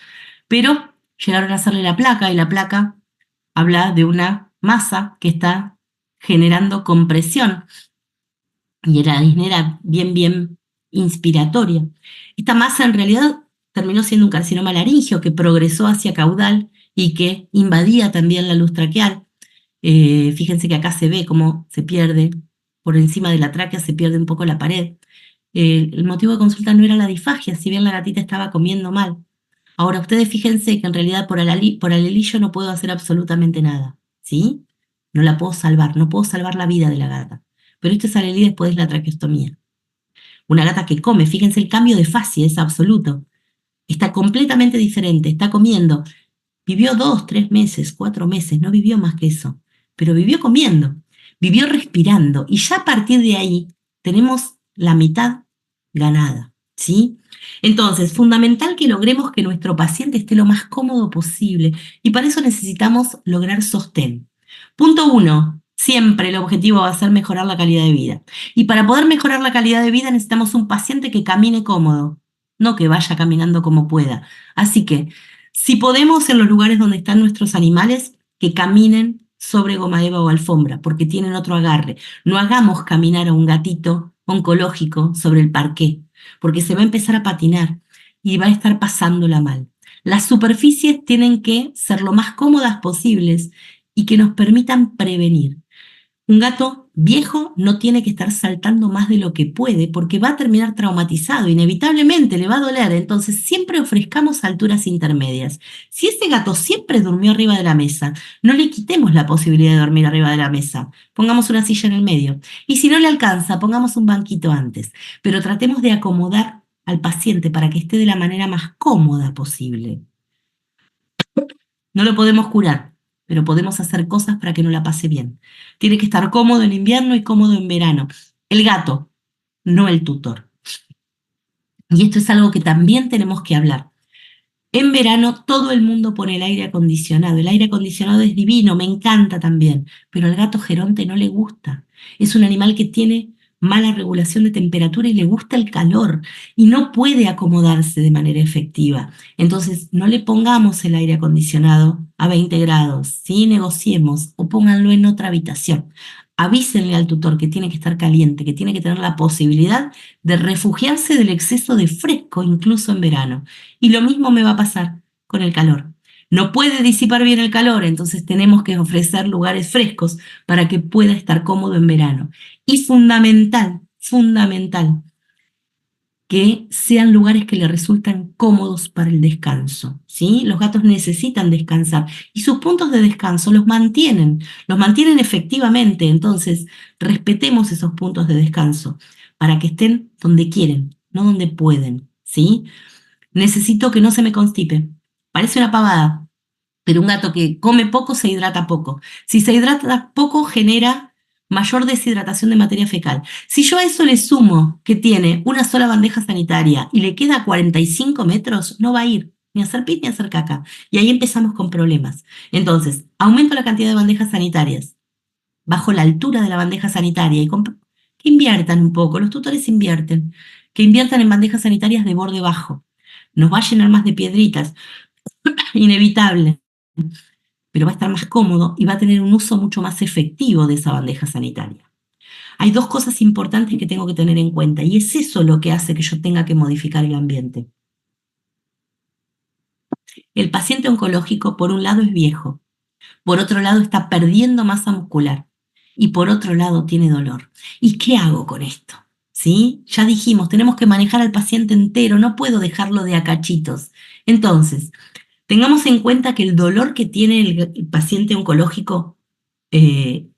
Pero llegaron a hacerle la placa y la placa habla de una masa que está generando compresión y la disnea era bien inspiratoria. Esta masa en realidad terminó siendo un carcinoma laríngeo que progresó hacia caudal y que invadía también la luz traqueal. Fíjense que acá se ve cómo se pierde, por encima de la tráquea se pierde un poco la pared. El motivo de consulta no era la disfagia, si bien la gatita estaba comiendo mal. Ahora, ustedes fíjense que en realidad por Alelí yo no puedo hacer absolutamente nada, ¿sí? No la puedo salvar, no puedo salvar la vida de la gata. Pero esto es Alelí después de la traqueostomía. Una gata que come, fíjense el cambio de fase, es absoluto. Está completamente diferente, está comiendo. Vivió 2, 3 meses, 4 meses, no vivió más que eso. Pero vivió comiendo, vivió respirando. Y ya a partir de ahí tenemos la mitad ganada, ¿sí? Entonces, fundamental que logremos que nuestro paciente esté lo más cómodo posible. Y para eso necesitamos lograr sostén. Punto 1. Siempre el objetivo va a ser mejorar la calidad de vida. Y para poder mejorar la calidad de vida necesitamos un paciente que camine cómodo, no que vaya caminando como pueda. Así que, si podemos en los lugares donde están nuestros animales, que caminen sobre goma eva o alfombra, porque tienen otro agarre. No hagamos caminar a un gatito oncológico sobre el parqué, porque se va a empezar a patinar y va a estar pasándola mal. Las superficies tienen que ser lo más cómodas posibles y que nos permitan prevenir. Un gato viejo no tiene que estar saltando más de lo que puede porque va a terminar traumatizado, inevitablemente le va a doler, entonces siempre ofrezcamos alturas intermedias. Si ese gato siempre durmió arriba de la mesa, no le quitemos la posibilidad de dormir arriba de la mesa, pongamos una silla en el medio. Y si no le alcanza, pongamos un banquito antes, pero tratemos de acomodar al paciente para que esté de la manera más cómoda posible. No lo podemos curar, pero podemos hacer cosas para que no la pase bien. Tiene que estar cómodo en invierno y cómodo en verano. El gato, no el tutor. Y esto es algo que también tenemos que hablar. En verano todo el mundo pone el aire acondicionado. El aire acondicionado es divino, me encanta también, pero al gato geronte no le gusta. Es un animal que tiene mala regulación de temperatura y le gusta el calor y no puede acomodarse de manera efectiva. Entonces, no le pongamos el aire acondicionado a 20 grados, ¿sí? Negociemos o pónganlo en otra habitación. Avísenle al tutor que tiene que estar caliente, que tiene que tener la posibilidad de refugiarse del exceso de fresco, incluso en verano. Y lo mismo me va a pasar con el calor. No puede disipar bien el calor, entonces tenemos que ofrecer lugares frescos para que pueda estar cómodo en verano. Y fundamental, que sean lugares que le resultan cómodos para el descanso, ¿sí? Los gatos necesitan descansar y sus puntos de descanso los mantienen efectivamente, entonces respetemos esos puntos de descanso para que estén donde quieren, no donde pueden, ¿sí? Necesito que no se me constipe. Parece una pavada, pero un gato que come poco se hidrata poco. Si se hidrata poco, genera mayor deshidratación de materia fecal. Si yo a eso le sumo que tiene una sola bandeja sanitaria y le queda 45 metros, no va a ir ni a hacer pis ni a hacer caca. Y ahí empezamos con problemas. Entonces, aumento la cantidad de bandejas sanitarias, bajo la altura de la bandeja sanitaria y que inviertan un poco, los tutores invierten, que inviertan en bandejas sanitarias de borde bajo. Nos va a llenar más de piedritas, inevitable, pero va a estar más cómodo y va a tener un uso mucho más efectivo de esa bandeja sanitaria. hay dos cosas importantes que tengo que tener en cuenta y es eso lo que hace que yo tenga que modificar el ambiente. El paciente oncológico, por un lado, es viejo, por otro lado, está perdiendo masa muscular y por otro lado, tiene dolor. ¿Y qué hago con esto? ¿Sí? Ya dijimos, tenemos que manejar al paciente entero, no puedo dejarlo de a cachitos. Entonces, tengamos en cuenta que el dolor que tiene el paciente oncológico,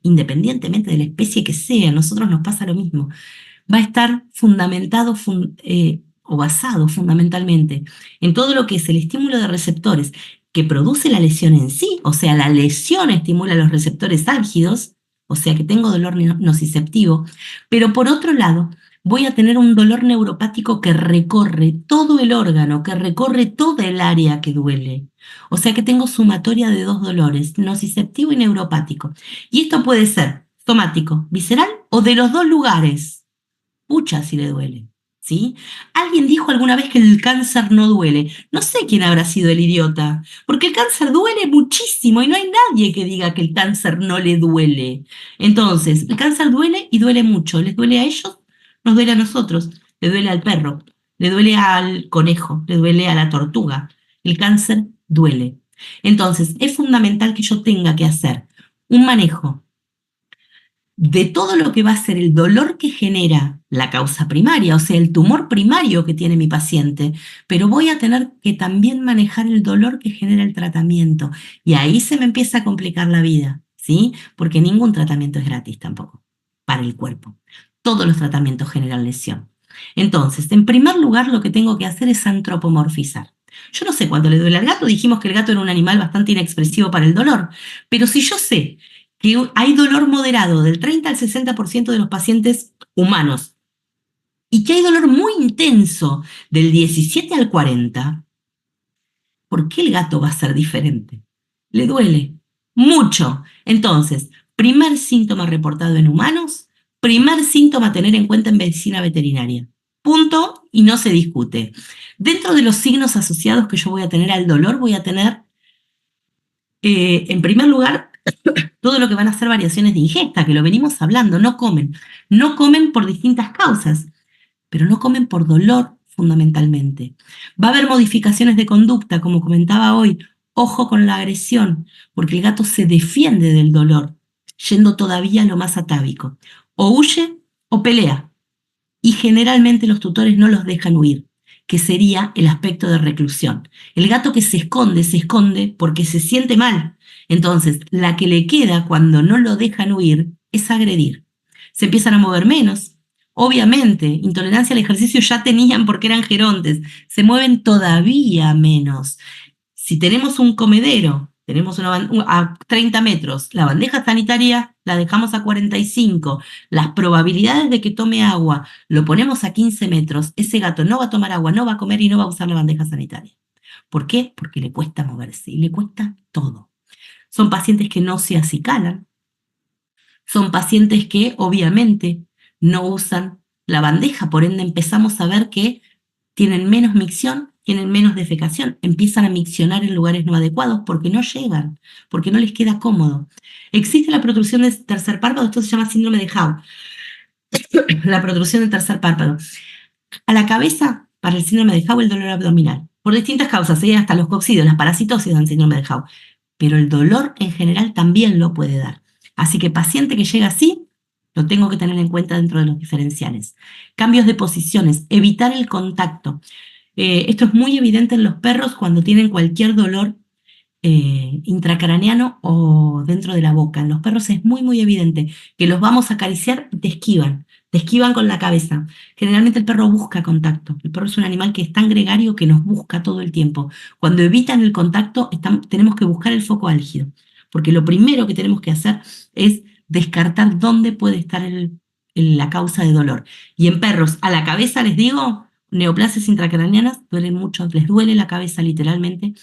independientemente de la especie que sea, a nosotros nos pasa lo mismo, va a estar fundamentado o basado fundamentalmente en todo lo que es el estímulo de receptores que produce la lesión en sí, o sea, la lesión estimula los receptores álgidos, o sea que tengo dolor nociceptivo, pero por otro lado, voy a tener un dolor neuropático que recorre todo el órgano, que recorre toda el área que duele. O sea que tengo sumatoria de dos dolores, nociceptivo y neuropático. Y esto puede ser somático, visceral o de los dos lugares. Pucha si le duele, ¿sí? Alguien dijo alguna vez que el cáncer no duele. No sé quién habrá sido el idiota, porque el cáncer duele muchísimo y no hay nadie que diga que el cáncer no le duele. Entonces, el cáncer duele y duele mucho. ¿Les duele a ellos? Nos duele a nosotros. Le duele al perro, le duele al conejo, le duele a la tortuga. El cáncer duele. Entonces, es fundamental que yo tenga que hacer un manejo de todo lo que va a ser el dolor que genera la causa primaria, o sea, el tumor primario que tiene mi paciente, pero voy a tener que también manejar el dolor que genera el tratamiento. Y ahí se me empieza a complicar la vida, ¿sí? Porque ningún tratamiento es gratis tampoco para el cuerpo. Todos los tratamientos generan lesión. Entonces, en primer lugar, lo que tengo que hacer es antropomorfizar. Yo no sé cuánto le duele al gato, dijimos que el gato era un animal bastante inexpresivo para el dolor, pero si yo sé que hay dolor moderado del 30 al 60% de los pacientes humanos y que hay dolor muy intenso del 17 al 40%, ¿por qué el gato va a ser diferente? Le duele mucho. Entonces, primer síntoma reportado en humanos, primer síntoma a tener en cuenta en medicina veterinaria. Punto y no se discute. Dentro de los signos asociados que yo voy a tener al dolor, voy a tener, en primer lugar, todo lo que van a ser variaciones de ingesta, que lo venimos hablando, no comen. No comen por distintas causas, pero no comen por dolor fundamentalmente. Va a haber modificaciones de conducta, como comentaba hoy. Ojo con la agresión, porque el gato se defiende del dolor, yendo todavía a lo más atávico. O huye o pelea. Y generalmente los tutores no los dejan huir, que sería el aspecto de reclusión. El gato que se esconde porque se siente mal. Entonces, la que le queda cuando no lo dejan huir es agredir. Se empiezan a mover menos. Obviamente, intolerancia al ejercicio ya tenían porque eran gerontes. Se mueven todavía menos. Si tenemos un comedero, tenemos a 30 metros, la bandeja sanitaria la dejamos a 45, las probabilidades de que tome agua lo ponemos a 15 metros, ese gato no va a tomar agua, no va a comer y no va a usar la bandeja sanitaria. ¿Por qué? Porque le cuesta moverse y le cuesta todo. Son pacientes que no se acicalan, son pacientes que obviamente no usan la bandeja, por ende empezamos a ver que tienen menos micción, tienen menos defecación, empiezan a miccionar en lugares no adecuados porque no llegan, porque no les queda cómodo. Existe la protrusión del tercer párpado, esto se llama síndrome de Howe, la protrusión del tercer párpado. A la cabeza, para el síndrome de Howe, el dolor abdominal, por distintas causas, hasta los coccidios, las parasitosis dan síndrome de Howe, pero el dolor en general también lo puede dar. Así que paciente que llega así, lo tengo que tener en cuenta dentro de los diferenciales. Cambios de posiciones, evitar el contacto. Esto es muy evidente en los perros cuando tienen cualquier dolor intracraneano o dentro de la boca. En los perros es muy, muy evidente que los vamos a acariciar y te esquivan con la cabeza. Generalmente el perro busca contacto. El perro es un animal que es tan gregario que nos busca todo el tiempo. Cuando evitan el contacto, tenemos que buscar el foco álgido, porque lo primero que tenemos que hacer es descartar dónde puede estar la causa de dolor. Y en perros, a la cabeza les digo, neoplasias intracraneanas, duelen mucho, les duele la cabeza literalmente,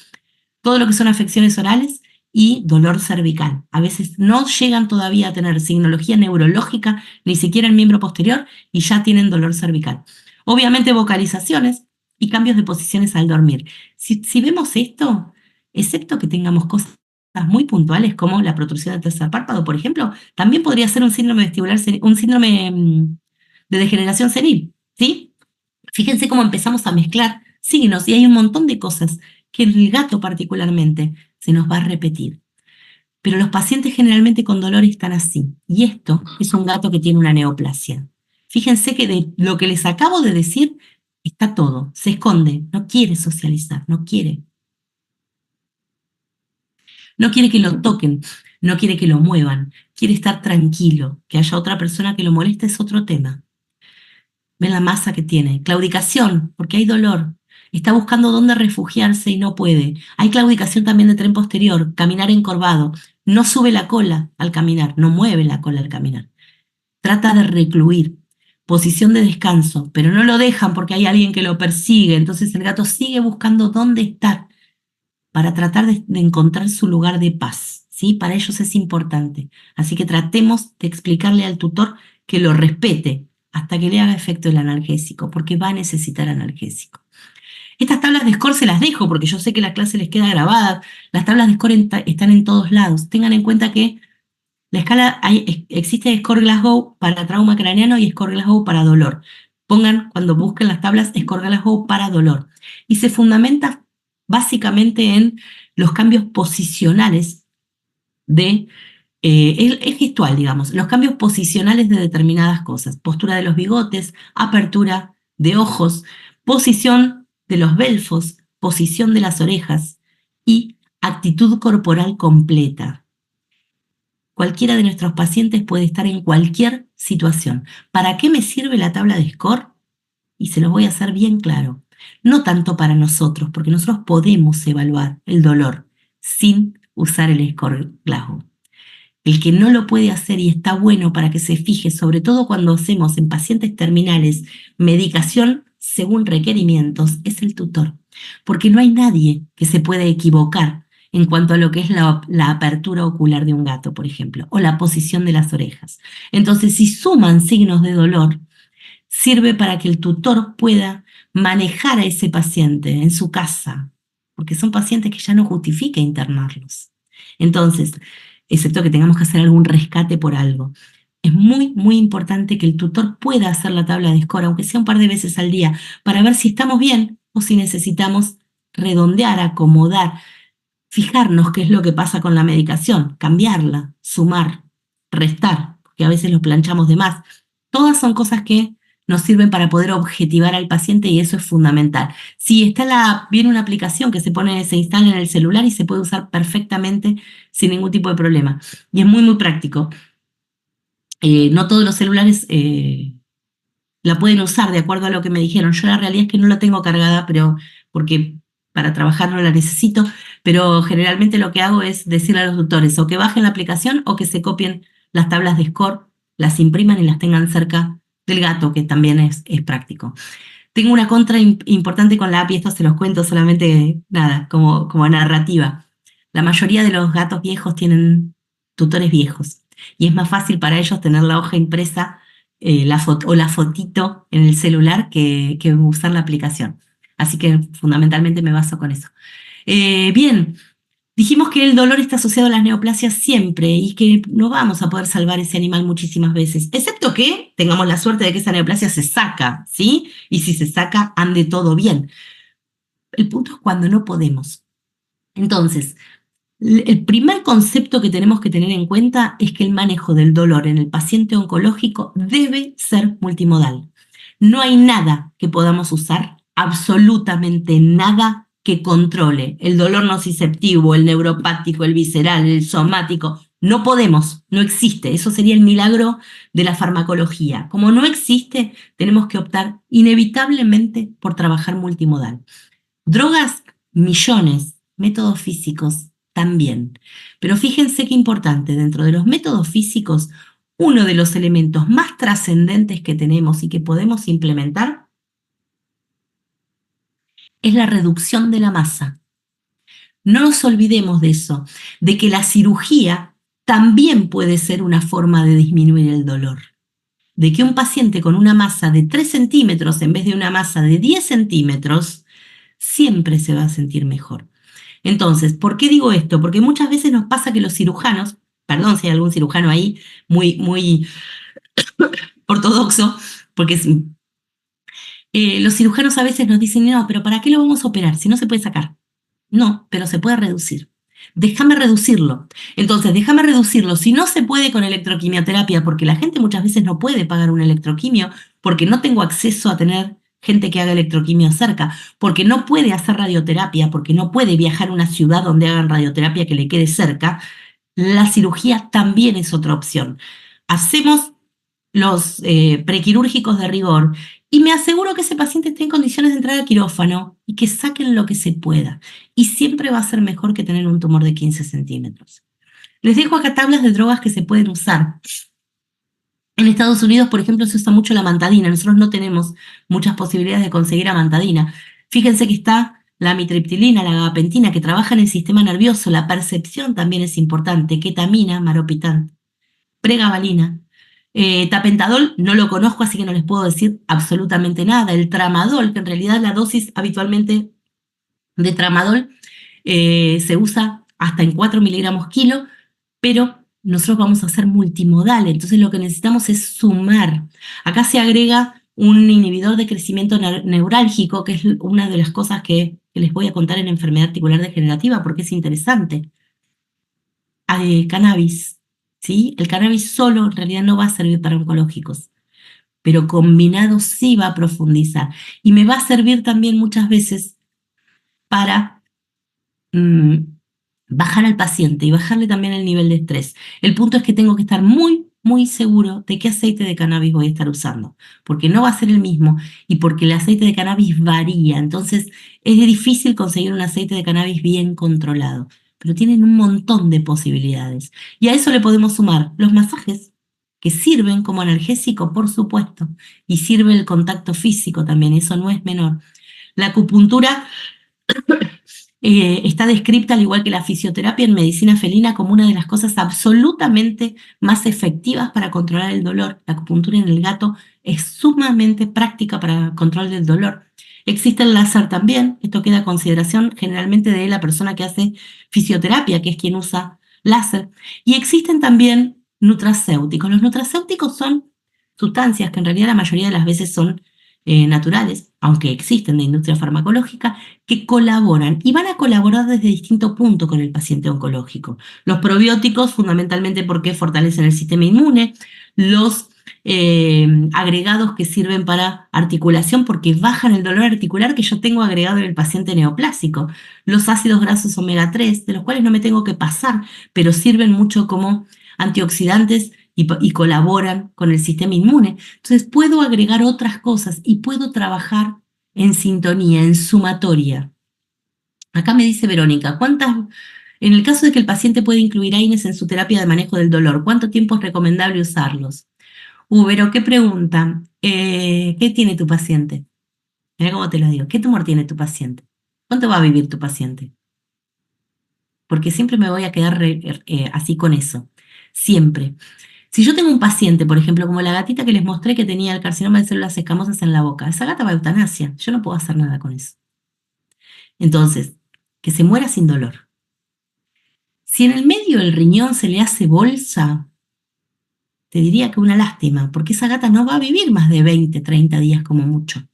todo lo que son afecciones orales y dolor cervical. A veces no llegan todavía a tener signología neurológica, ni siquiera el miembro posterior, y ya tienen dolor cervical. Obviamente vocalizaciones y cambios de posiciones al dormir. Si vemos esto, excepto que tengamos cosas muy puntuales como la protrusión del tercer párpado, por ejemplo, también podría ser un síndrome vestibular, un síndrome de degeneración senil, ¿sí? Fíjense cómo empezamos a mezclar signos y hay un montón de cosas que en el gato particularmente se nos va a repetir. Pero los pacientes generalmente con dolor están así. Y esto es un gato que tiene una neoplasia. Fíjense que de lo que les acabo de decir está todo. Se esconde, no quiere socializar, no quiere. No quiere que lo toquen, no quiere que lo muevan, quiere estar tranquilo. Que haya otra persona que lo moleste es otro tema. Ven la masa que tiene. Claudicación, porque hay dolor. Está buscando dónde refugiarse y no puede. Hay claudicación también de tren posterior, caminar encorvado. No sube la cola al caminar, no mueve la cola al caminar. Trata de recluir. Posición de descanso, pero no lo dejan porque hay alguien que lo persigue. Entonces el gato sigue buscando dónde estar para tratar de encontrar su lugar de paz. ¿Sí? Para ellos es importante. Así que tratemos de explicarle al tutor que lo respete hasta que le haga efecto el analgésico, porque va a necesitar analgésico. Estas tablas de score se las dejo porque yo sé que la clase les queda grabada. Las tablas de score están en todos lados. Tengan en cuenta que la escala, existe Score Glasgow para trauma craneano y Score Glasgow para dolor. Pongan, cuando busquen las tablas, Score Glasgow para dolor. Y se fundamenta básicamente en los cambios posicionales de, es gestual, digamos, los cambios posicionales de determinadas cosas. Postura de los bigotes, apertura de ojos, posición de los belfos, posición de las orejas y actitud corporal completa. Cualquiera de nuestros pacientes puede estar en cualquier situación. ¿Para qué me sirve la tabla de score? Y se los voy a hacer bien claro. No tanto para nosotros, porque nosotros podemos evaluar el dolor sin usar el score Glasgow. El que no lo puede hacer y está bueno para que se fije, sobre todo cuando hacemos en pacientes terminales medicación según requerimientos, es el tutor. Porque no hay nadie que se pueda equivocar en cuanto a lo que es la apertura ocular de un gato, por ejemplo, o la posición de las orejas. Entonces, si suman signos de dolor, sirve para que el tutor pueda manejar a ese paciente en su casa, porque son pacientes que ya no justifica internarlos. Entonces, excepto que tengamos que hacer algún rescate por algo. Es muy, muy importante que el tutor pueda hacer la tabla de score, aunque sea un par de veces al día, para ver si estamos bien o si necesitamos redondear, acomodar, fijarnos qué es lo que pasa con la medicación, cambiarla, sumar, restar, porque a veces lo planchamos de más. Todas son cosas que nos sirven para poder objetivar al paciente y eso es fundamental. Si está viene una aplicación que se instala en el celular y se puede usar perfectamente sin ningún tipo de problema. Y es muy, muy práctico. No todos los celulares la pueden usar de acuerdo a lo que me dijeron. Yo la realidad es que no la tengo cargada, pero porque para trabajar no la necesito, pero generalmente lo que hago es decirle a los tutores o que bajen la aplicación o que se copien las tablas de score, las impriman y las tengan cerca del gato, que también es práctico. Tengo una contra importante con la app y esto se los cuento solamente, nada, como narrativa. La mayoría de los gatos viejos tienen tutores viejos y es más fácil para ellos tener la hoja impresa o la fotito en el celular que usar la aplicación. Así que fundamentalmente me baso con eso. Bien, dijimos que el dolor está asociado a las neoplasias siempre y que no vamos a poder salvar ese animal muchísimas veces, excepto que tengamos la suerte de que esa neoplasia se saca, ¿sí? Y si se saca, ande todo bien. El punto es cuando no podemos. Entonces, el primer concepto que tenemos que tener en cuenta es que el manejo del dolor en el paciente oncológico debe ser multimodal. No hay nada que podamos usar, absolutamente nada que controle el dolor nociceptivo, el neuropático, el visceral, el somático. No podemos, no existe. Eso sería el milagro de la farmacología. Como no existe, tenemos que optar inevitablemente por trabajar multimodal. Drogas, millones. Métodos físicos, también. Pero fíjense qué importante, dentro de los métodos físicos, uno de los elementos más trascendentes que tenemos y que podemos implementar es la reducción de la masa. No nos olvidemos de eso, de que la cirugía también puede ser una forma de disminuir el dolor. De que un paciente con una masa de 3 centímetros en vez de una masa de 10 centímetros siempre se va a sentir mejor. Entonces, ¿por qué digo esto? Porque muchas veces nos pasa que los cirujanos, perdón si hay algún cirujano ahí muy ortodoxo, porque los cirujanos a veces nos dicen, no, pero ¿para qué lo vamos a operar si no se puede sacar? No, pero se puede reducir. Déjame reducirlo. Entonces, déjame reducirlo. Si no se puede con electroquimioterapia, porque la gente muchas veces no puede pagar un electroquimio, porque no tengo acceso a tener gente que haga electroquimio cerca, porque no puede hacer radioterapia, porque no puede viajar a una ciudad donde hagan radioterapia que le quede cerca, la cirugía también es otra opción. Hacemos los prequirúrgicos de rigor y me aseguro que ese paciente esté en condiciones de entrar al quirófano y que saquen lo que se pueda. Y siempre va a ser mejor que tener un tumor de 15 centímetros. Les dejo acá tablas de drogas que se pueden usar. En Estados Unidos, por ejemplo, se usa mucho la amantadina. Nosotros no tenemos muchas posibilidades de conseguir amantadina. Fíjense que está la amitriptilina, la gabapentina, que trabaja en el sistema nervioso. La percepción también es importante. Ketamina, maropitán, pregabalina. Tapentadol no lo conozco, así que no les puedo decir absolutamente nada. El tramadol, que en realidad la dosis habitualmente de tramadol se usa hasta en 4 miligramos kilo, pero nosotros vamos a hacer multimodal, entonces lo que necesitamos es sumar. Acá se agrega un inhibidor de crecimiento neurálgico, que es una de las cosas que les voy a contar en enfermedad articular degenerativa, porque es interesante. Cannabis, ¿sí? El cannabis solo en realidad no va a servir para oncológicos, pero combinado sí va a profundizar. Y me va a servir también muchas veces para mm, bajar al paciente y bajarle también el nivel de estrés. El punto es que tengo que estar muy seguro de qué aceite de cannabis voy a estar usando, porque no va a ser el mismo y porque el aceite de cannabis varía. Entonces es difícil conseguir un aceite de cannabis bien controlado, pero tienen un montón de posibilidades. Y a eso le podemos sumar los masajes, que sirven como analgésico, por supuesto, y sirve el contacto físico también, eso no es menor. La acupuntura está descrita, al igual que la fisioterapia en medicina felina, como una de las cosas absolutamente más efectivas para controlar el dolor. La acupuntura en el gato es sumamente práctica para control del dolor. Existe el láser también, esto queda a consideración generalmente de la persona que hace fisioterapia, que es quien usa láser. Y existen también nutracéuticos. Los nutracéuticos son sustancias que en realidad la mayoría de las veces son naturales, aunque existen de industria farmacológica, que colaboran y van a colaborar desde distinto punto con el paciente oncológico. Los probióticos, fundamentalmente porque fortalecen el sistema inmune, los agregados que sirven para articulación porque bajan el dolor articular que yo tengo agregado en el paciente neoplásico, los ácidos grasos omega 3, de los cuales no me tengo que pasar, pero sirven mucho como antioxidantes y colaboran con el sistema inmune. Entonces puedo agregar otras cosas y puedo trabajar en sintonía, en sumatoria. Acá me dice Verónica, en el caso de que el paciente pueda incluir AINES en su terapia de manejo del dolor, ¿cuánto tiempo es recomendable usarlos? Vero, ¿qué pregunta? ¿Qué tiene tu paciente? Mira cómo te lo digo. ¿Qué tumor tiene tu paciente? ¿Cuánto va a vivir tu paciente? Porque siempre me voy a quedar así con eso. Siempre. Si yo tengo un paciente, por ejemplo, como la gatita que les mostré que tenía el carcinoma de células escamosas en la boca, esa gata va a eutanasia. Yo no puedo hacer nada con eso. Entonces, que se muera sin dolor. Si en el medio del riñón se le hace bolsa, te diría que una lástima, porque esa gata no va a vivir más de 20, 30 días como mucho.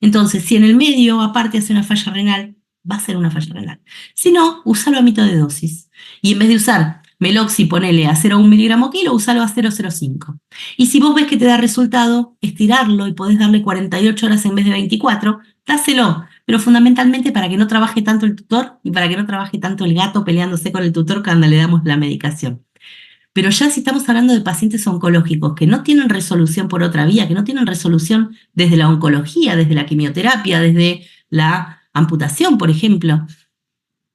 Entonces, si en el medio aparte hace una falla renal, va a ser una falla renal. Si no, úsalo a mitad de dosis. Y en vez de usar Meloxi, ponele a 0,1 miligramo kilo, úsalo a 0,05. Y si vos ves que te da resultado, estirarlo y podés darle 48 horas en vez de 24, dáselo. Pero fundamentalmente para que no trabaje tanto el tutor y para que no trabaje tanto el gato peleándose con el tutor cuando le damos la medicación. Pero ya si estamos hablando de pacientes oncológicos que no tienen resolución por otra vía, que no tienen resolución desde la oncología, desde la quimioterapia, desde la amputación, por ejemplo,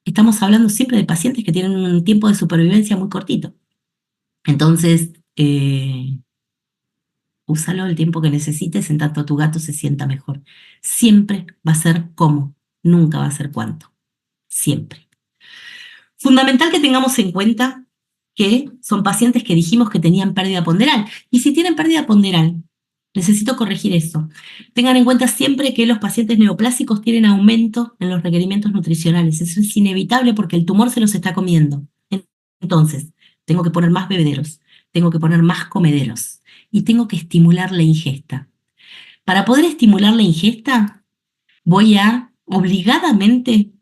estamos hablando siempre de pacientes que tienen un tiempo de supervivencia muy cortito. Entonces, úsalo el tiempo que necesites en tanto tu gato se sienta mejor. Siempre va a ser cómo, nunca va a ser cuánto. Siempre. Fundamental que tengamos en cuenta que son pacientes que dijimos que tenían pérdida ponderal. Y si tienen pérdida ponderal, Necesito corregir eso. Tengan en cuenta siempre que los pacientes neoplásicos tienen aumento en los requerimientos nutricionales. Eso es inevitable porque el tumor se los está comiendo. Entonces, tengo que poner más bebederos, tengo que poner más comederos y tengo que estimular la ingesta. Para poder estimular la ingesta, voy a obligadamente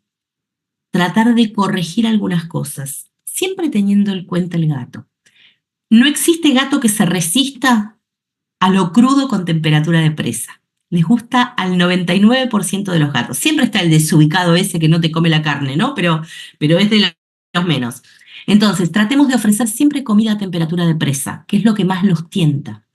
tratar de corregir algunas cosas, siempre teniendo en cuenta el gato. No existe gato que se resista a lo crudo con temperatura de presa. Les gusta al 99% de los gatos. Siempre está el desubicado ese que no te come la carne, ¿no? Pero es de los menos. Entonces, tratemos de ofrecer siempre comida a temperatura de presa, que es lo que más los tienta.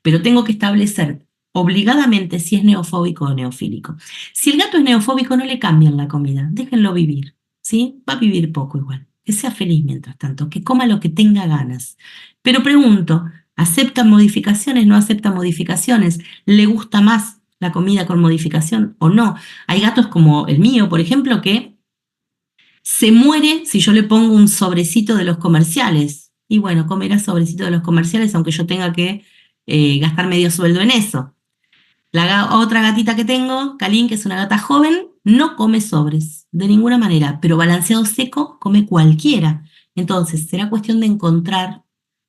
Pero tengo que establecer obligadamente si es neofóbico o neofílico. Si el gato es neofóbico, no le cambien la comida, déjenlo vivir, ¿sí? Va a vivir poco igual. Que sea feliz mientras tanto, que coma lo que tenga ganas. Pero pregunto, ¿acepta modificaciones? ¿No acepta modificaciones? ¿Le gusta más la comida con modificación o no? Hay gatos como el mío, por ejemplo, que se muere si yo le pongo un sobrecito de los comerciales. Y bueno, comerá sobrecito de los comerciales aunque yo tenga que gastar medio sueldo en eso. Otra gatita que tengo, Kalin, que es una gata joven, no come sobres de ninguna manera, pero balanceado seco come cualquiera. Entonces, será cuestión de encontrar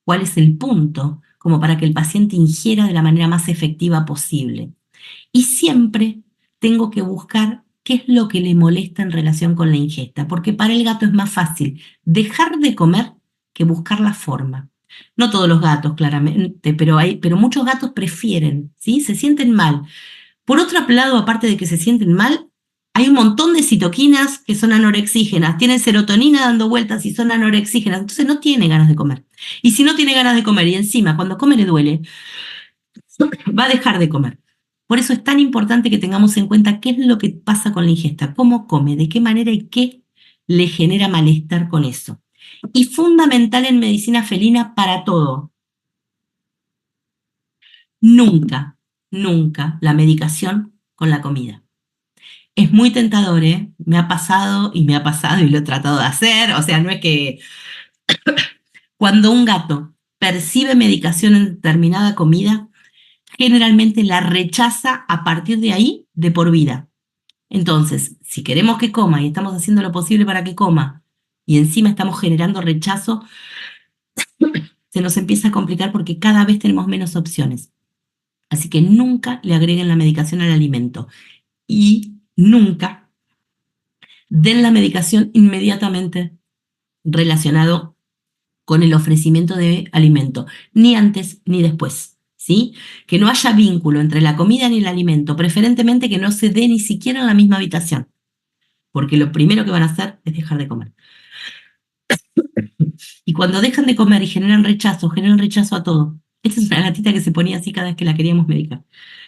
cuál es el punto, como para que el paciente ingiera de la manera más efectiva posible. Y siempre tengo que buscar qué es lo que le molesta en relación con la ingesta, porque para el gato es más fácil dejar de comer que buscar la forma. No todos los gatos, claramente, pero muchos gatos prefieren, ¿sí? Se sienten mal. Por otro lado, aparte de que se sienten mal, hay un montón de citoquinas que son anorexígenas, tienen serotonina dando vueltas y son anorexígenas, entonces no tiene ganas de comer. Y si no tiene ganas de comer y encima cuando come le duele, va a dejar de comer. Por eso es tan importante que tengamos en cuenta qué es lo que pasa con la ingesta, cómo come, de qué manera y qué le genera malestar con eso. Y fundamental en medicina felina para todo. Nunca, nunca la medicación con la comida. Es muy tentador, ¿eh? Me ha pasado y me ha pasado y lo he tratado de hacer. O sea, no es que cuando un gato percibe medicación en determinada comida, generalmente la rechaza a partir de ahí de por vida. Entonces, si queremos que coma y estamos haciendo lo posible para que coma y encima estamos generando rechazo, se nos empieza a complicar porque cada vez tenemos menos opciones. Así que nunca le agreguen la medicación al alimento y nunca den la medicación inmediatamente relacionado con el ofrecimiento de alimento, ni antes ni después, ¿sí? Que no haya vínculo entre la comida ni el alimento, preferentemente que no se dé ni siquiera en la misma habitación, porque lo primero que van a hacer es dejar de comer. Y cuando dejan de comer y generan rechazo a todo. Esta es una gatita que se ponía así cada vez que la queríamos medicar,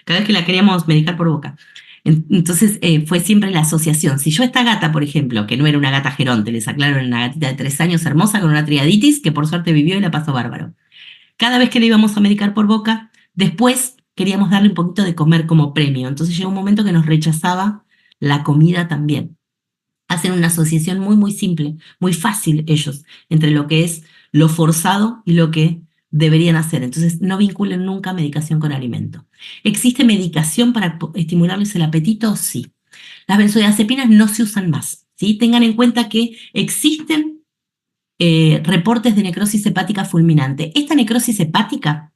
cada vez que la queríamos medicar por boca. Entonces fue siempre la asociación. Si yo esta gata, por ejemplo, que no era una gata geronte, les aclaro, era una gatita de 3 años hermosa con una triaditis que por suerte vivió y la pasó bárbaro. Cada vez que le íbamos a medicar por boca, después queríamos darle un poquito de comer como premio. Entonces llegó un momento que nos rechazaba la comida también. Hacen una asociación muy, muy simple, muy fácil ellos, entre lo que es lo forzado y lo que deberían hacer. Entonces, no vinculen nunca medicación con alimento. ¿Existe medicación para estimularles el apetito? Sí. Las benzodiazepinas no se usan más, ¿sí? Tengan en cuenta que existen reportes de necrosis hepática fulminante. Esta necrosis hepática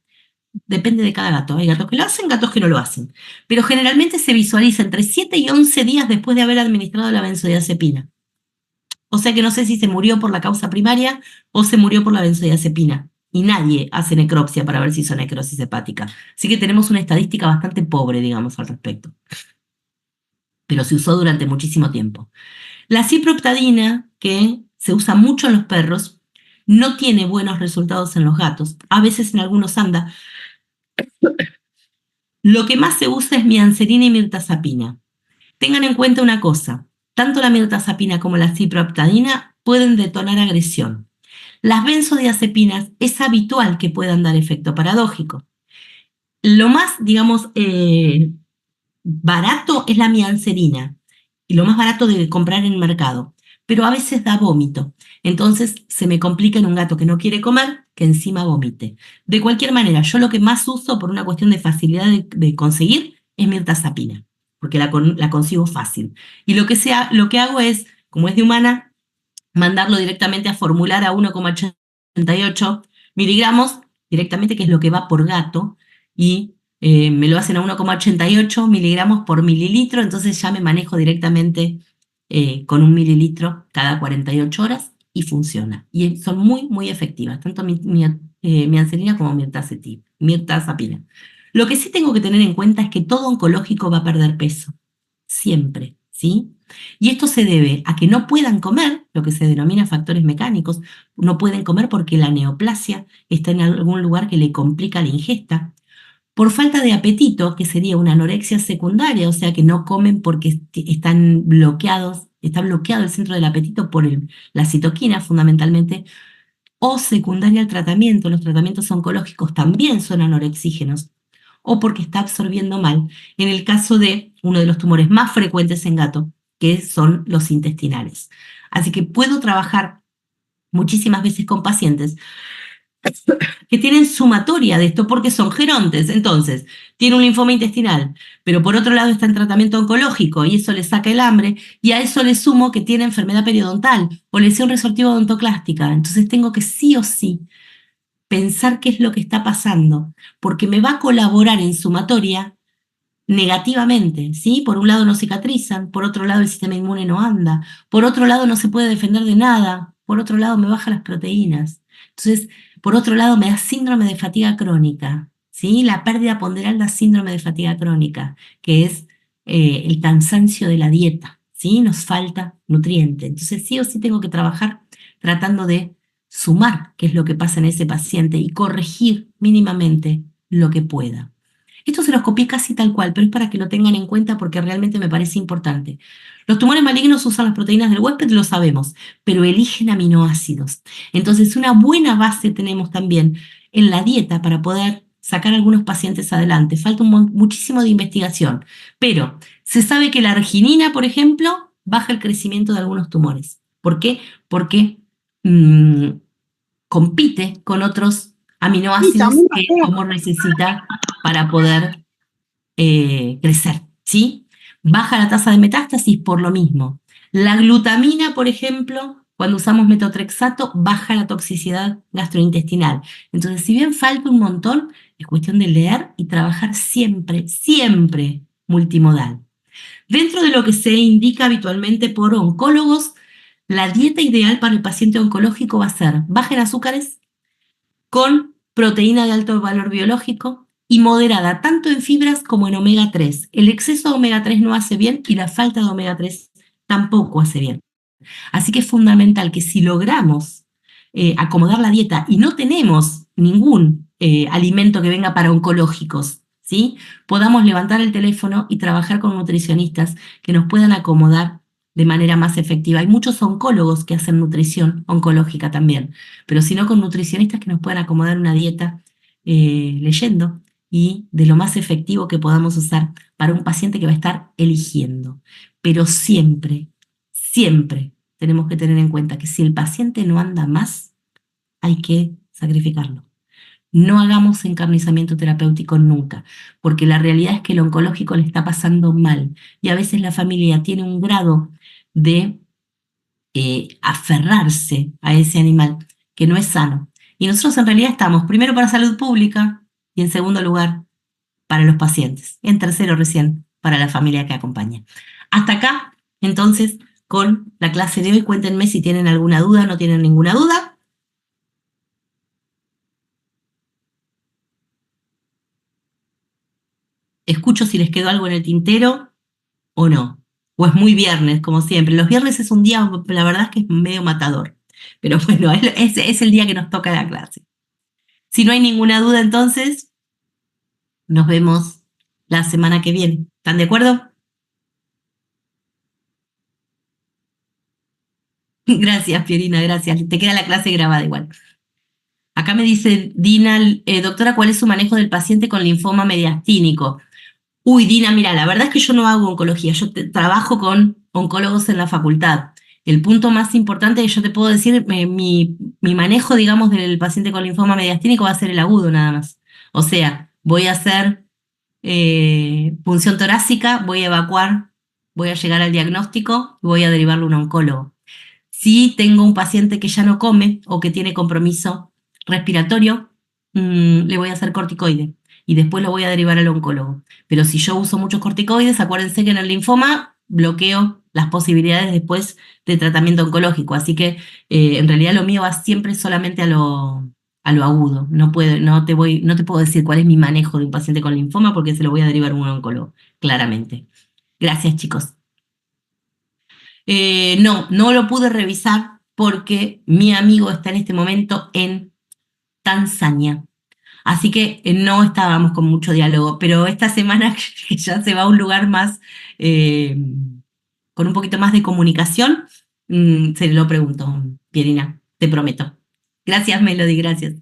depende de cada gato. Hay gatos que lo hacen, gatos que no lo hacen. Pero generalmente se visualiza entre 7 y 11 días después de haber administrado la benzodiazepina. O sea que no sé si se murió por la causa primaria o se murió por la benzodiazepina. Y nadie hace necropsia para ver si hizo necrosis hepática. Así que tenemos una estadística bastante pobre, digamos, al respecto. Pero se usó durante muchísimo tiempo. La ciprofloxacina, que se usa mucho en los perros, no tiene buenos resultados en los gatos. A veces en algunos anda. Lo que más se usa es mianserina y mirtazapina. Tengan en cuenta una cosa, tanto la mirtazapina como la ciprofloxacina pueden detonar agresión. Las benzodiazepinas es habitual que puedan dar efecto paradójico. Lo más, digamos, barato es la mianserina y lo más barato de comprar en el mercado. pero a veces da vómito. Entonces se me complica en un gato que no quiere comer, que encima vomite. De cualquier manera, yo lo que más uso por una cuestión de facilidad de conseguir es mirtazapina, porque la consigo fácil. Y lo que hago es, como es de humana, mandarlo directamente a formular a 1,88 miligramos, directamente, que es lo que va por gato, y me lo hacen a 1,88 miligramos por mililitro, entonces ya me manejo directamente con 1 mililitro cada 48 horas y funciona. Y son muy, muy efectivas, tanto miancelina como mirtazapina. Lo que sí tengo que tener en cuenta es que todo oncológico va a perder peso, siempre, ¿sí? Y esto se debe a que no puedan comer, lo que se denomina factores mecánicos, no pueden comer porque la neoplasia está en algún lugar que le complica la ingesta, por falta de apetito, que sería una anorexia secundaria, o sea que no comen porque están bloqueados, está bloqueado el centro del apetito por la citoquina fundamentalmente, o secundaria al tratamiento, los tratamientos oncológicos también son anorexígenos, o porque está absorbiendo mal, en el caso de uno de los tumores más frecuentes en gato, que son los intestinales. Así que puedo trabajar muchísimas veces con pacientes que tienen sumatoria de esto porque son gerontes. Entonces, tiene un linfoma intestinal, pero por otro lado está en tratamiento oncológico y eso le saca el hambre, y a eso le sumo que tiene enfermedad periodontal o lesión resortiva odontoclástica. Entonces tengo que sí o sí pensar qué es lo que está pasando, porque me va a colaborar en sumatoria negativamente, ¿sí? Por un lado no cicatrizan, por otro lado el sistema inmune no anda, por otro lado no se puede defender de nada, por otro lado me baja las proteínas. Entonces, por otro lado me da síndrome de fatiga crónica, ¿sí? La pérdida ponderal da síndrome de fatiga crónica, que es el cansancio de la dieta, ¿sí? Nos falta nutriente. Entonces, sí o sí tengo que trabajar tratando de sumar qué es lo que pasa en ese paciente y corregir mínimamente lo que pueda. Esto se los copié casi tal cual, pero es para que lo tengan en cuenta porque realmente me parece importante. Los tumores malignos usan las proteínas del huésped, lo sabemos, pero eligen aminoácidos. Entonces, una buena base tenemos también en la dieta para poder sacar a algunos pacientes adelante. Falta muchísimo de investigación, pero se sabe que la arginina, por ejemplo, baja el crecimiento de algunos tumores. ¿Por qué? Porque compite con otros aminoácidos que el tumor necesita para poder crecer, ¿sí? Baja la tasa de metástasis por lo mismo. La glutamina, por ejemplo, cuando usamos metotrexato, baja la toxicidad gastrointestinal. Entonces, si bien falta un montón, es cuestión de leer y trabajar siempre, siempre multimodal. Dentro de lo que se indica habitualmente por oncólogos, la dieta ideal para el paciente oncológico va a ser baja en azúcares, con proteína de alto valor biológico y moderada tanto en fibras como en omega 3. El exceso de omega 3 no hace bien y la falta de omega 3 tampoco hace bien. Así que es fundamental que si logramos acomodar la dieta y no tenemos ningún alimento que venga para oncológicos, ¿sí? Podamos levantar el teléfono y trabajar con nutricionistas que nos puedan acomodar de manera más efectiva. Hay muchos oncólogos que hacen nutrición oncológica también, pero si no, con nutricionistas que nos puedan acomodar una dieta leyendo y de lo más efectivo que podamos usar para un paciente que va a estar eligiendo. Pero siempre, siempre tenemos que tener en cuenta que si el paciente no anda más, hay que sacrificarlo. No hagamos encarnizamiento terapéutico nunca, porque la realidad es que el oncológico le está pasando mal y a veces la familia tiene un grado de aferrarse a ese animal que no es sano. Y nosotros en realidad estamos primero para salud pública y en segundo lugar para los pacientes, en tercero recién para la familia que acompaña. Hasta acá, entonces, con la clase de hoy. Cuéntenme si tienen alguna duda o no tienen ninguna duda. Escucho si les quedó algo en el tintero o no. O es muy viernes, como siempre. Los viernes es un día, la verdad es que es medio matador. Pero bueno, es el día que nos toca la clase. Si no hay ninguna duda, entonces, nos vemos la semana que viene. ¿Están de acuerdo? Gracias, Pierina, gracias. Te queda la clase grabada igual. Acá me dice Dina, doctora, ¿cuál es su manejo del paciente con linfoma mediastínico? Uy, Dina, mira, la verdad es que yo no hago oncología, yo trabajo con oncólogos en la facultad. El punto más importante que yo te puedo decir, mi manejo, digamos, del paciente con linfoma mediastínico va a ser el agudo nada más. O sea, voy a hacer punción torácica, voy a evacuar, voy a llegar al diagnóstico y voy a derivarlo a un oncólogo. Si tengo un paciente que ya no come o que tiene compromiso respiratorio, le voy a hacer corticoide y después lo voy a derivar al oncólogo. Pero si yo uso muchos corticoides, acuérdense que en el linfoma bloqueo las posibilidades después de tratamiento oncológico. Así que en realidad lo mío va siempre solamente a lo agudo. No te puedo decir cuál es mi manejo de un paciente con linfoma porque se lo voy a derivar a un oncólogo, claramente. Gracias, chicos. No, no lo pude revisar porque mi amigo está en este momento en Tanzania. Así que no estábamos con mucho diálogo, pero esta semana que ya se va a un lugar más, eh, con un poquito más de comunicación, se lo pregunto, Pierina, te prometo. Gracias, Melody, gracias.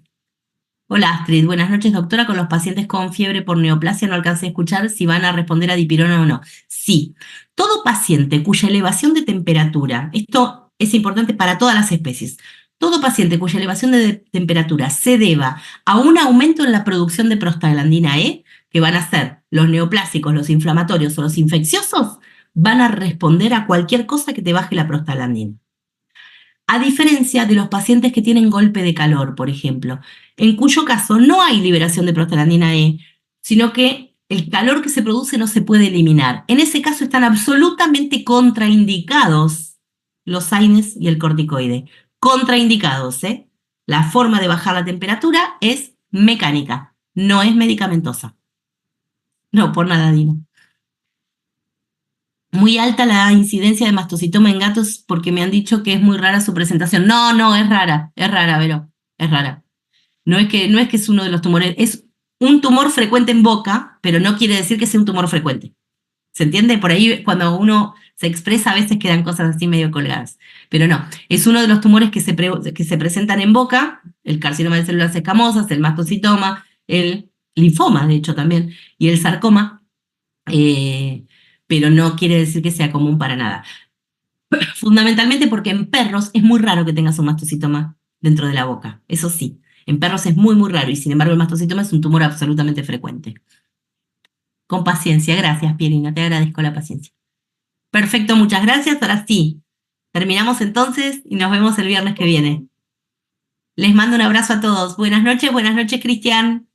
Hola Astrid, buenas noches doctora. Con los pacientes con fiebre por neoplasia no alcancé a escuchar si van a responder a dipirona o no. Sí, todo paciente cuya elevación de temperatura, esto es importante para todas las especies, todo paciente cuya elevación de temperatura se deba a un aumento en la producción de prostaglandina E, que van a ser los neoplásicos, los inflamatorios o los infecciosos, van a responder a cualquier cosa que te baje la prostaglandina. A diferencia de los pacientes que tienen golpe de calor, por ejemplo, en cuyo caso no hay liberación de prostaglandina E, sino que el calor que se produce no se puede eliminar. En ese caso están absolutamente contraindicados los AINES y el corticoide. Contraindicados, ¿eh? La forma de bajar la temperatura es mecánica, no es medicamentosa. No, por nada, Dino. Muy alta la incidencia de mastocitoma en gatos porque me han dicho que es muy rara su presentación. No, no, es rara, Vero, es rara. No es que es uno de los tumores, es un tumor frecuente en boca, pero no quiere decir que sea un tumor frecuente. ¿Se entiende? Por ahí cuando uno se expresa a veces quedan cosas así medio colgadas. Pero no, es uno de los tumores que se presentan en boca, el carcinoma de células escamosas, el mastocitoma, el linfoma, de hecho también, y el sarcoma, eh, pero no quiere decir que sea común para nada. Fundamentalmente porque en perros es muy raro que tengas un mastocitoma dentro de la boca, eso sí. En perros es muy, muy raro y sin embargo el mastocitoma es un tumor absolutamente frecuente. Con paciencia, gracias, Pierina, te agradezco la paciencia. Perfecto, muchas gracias. Ahora sí, terminamos entonces y nos vemos el viernes que viene. Les mando un abrazo a todos. Buenas noches, Cristian.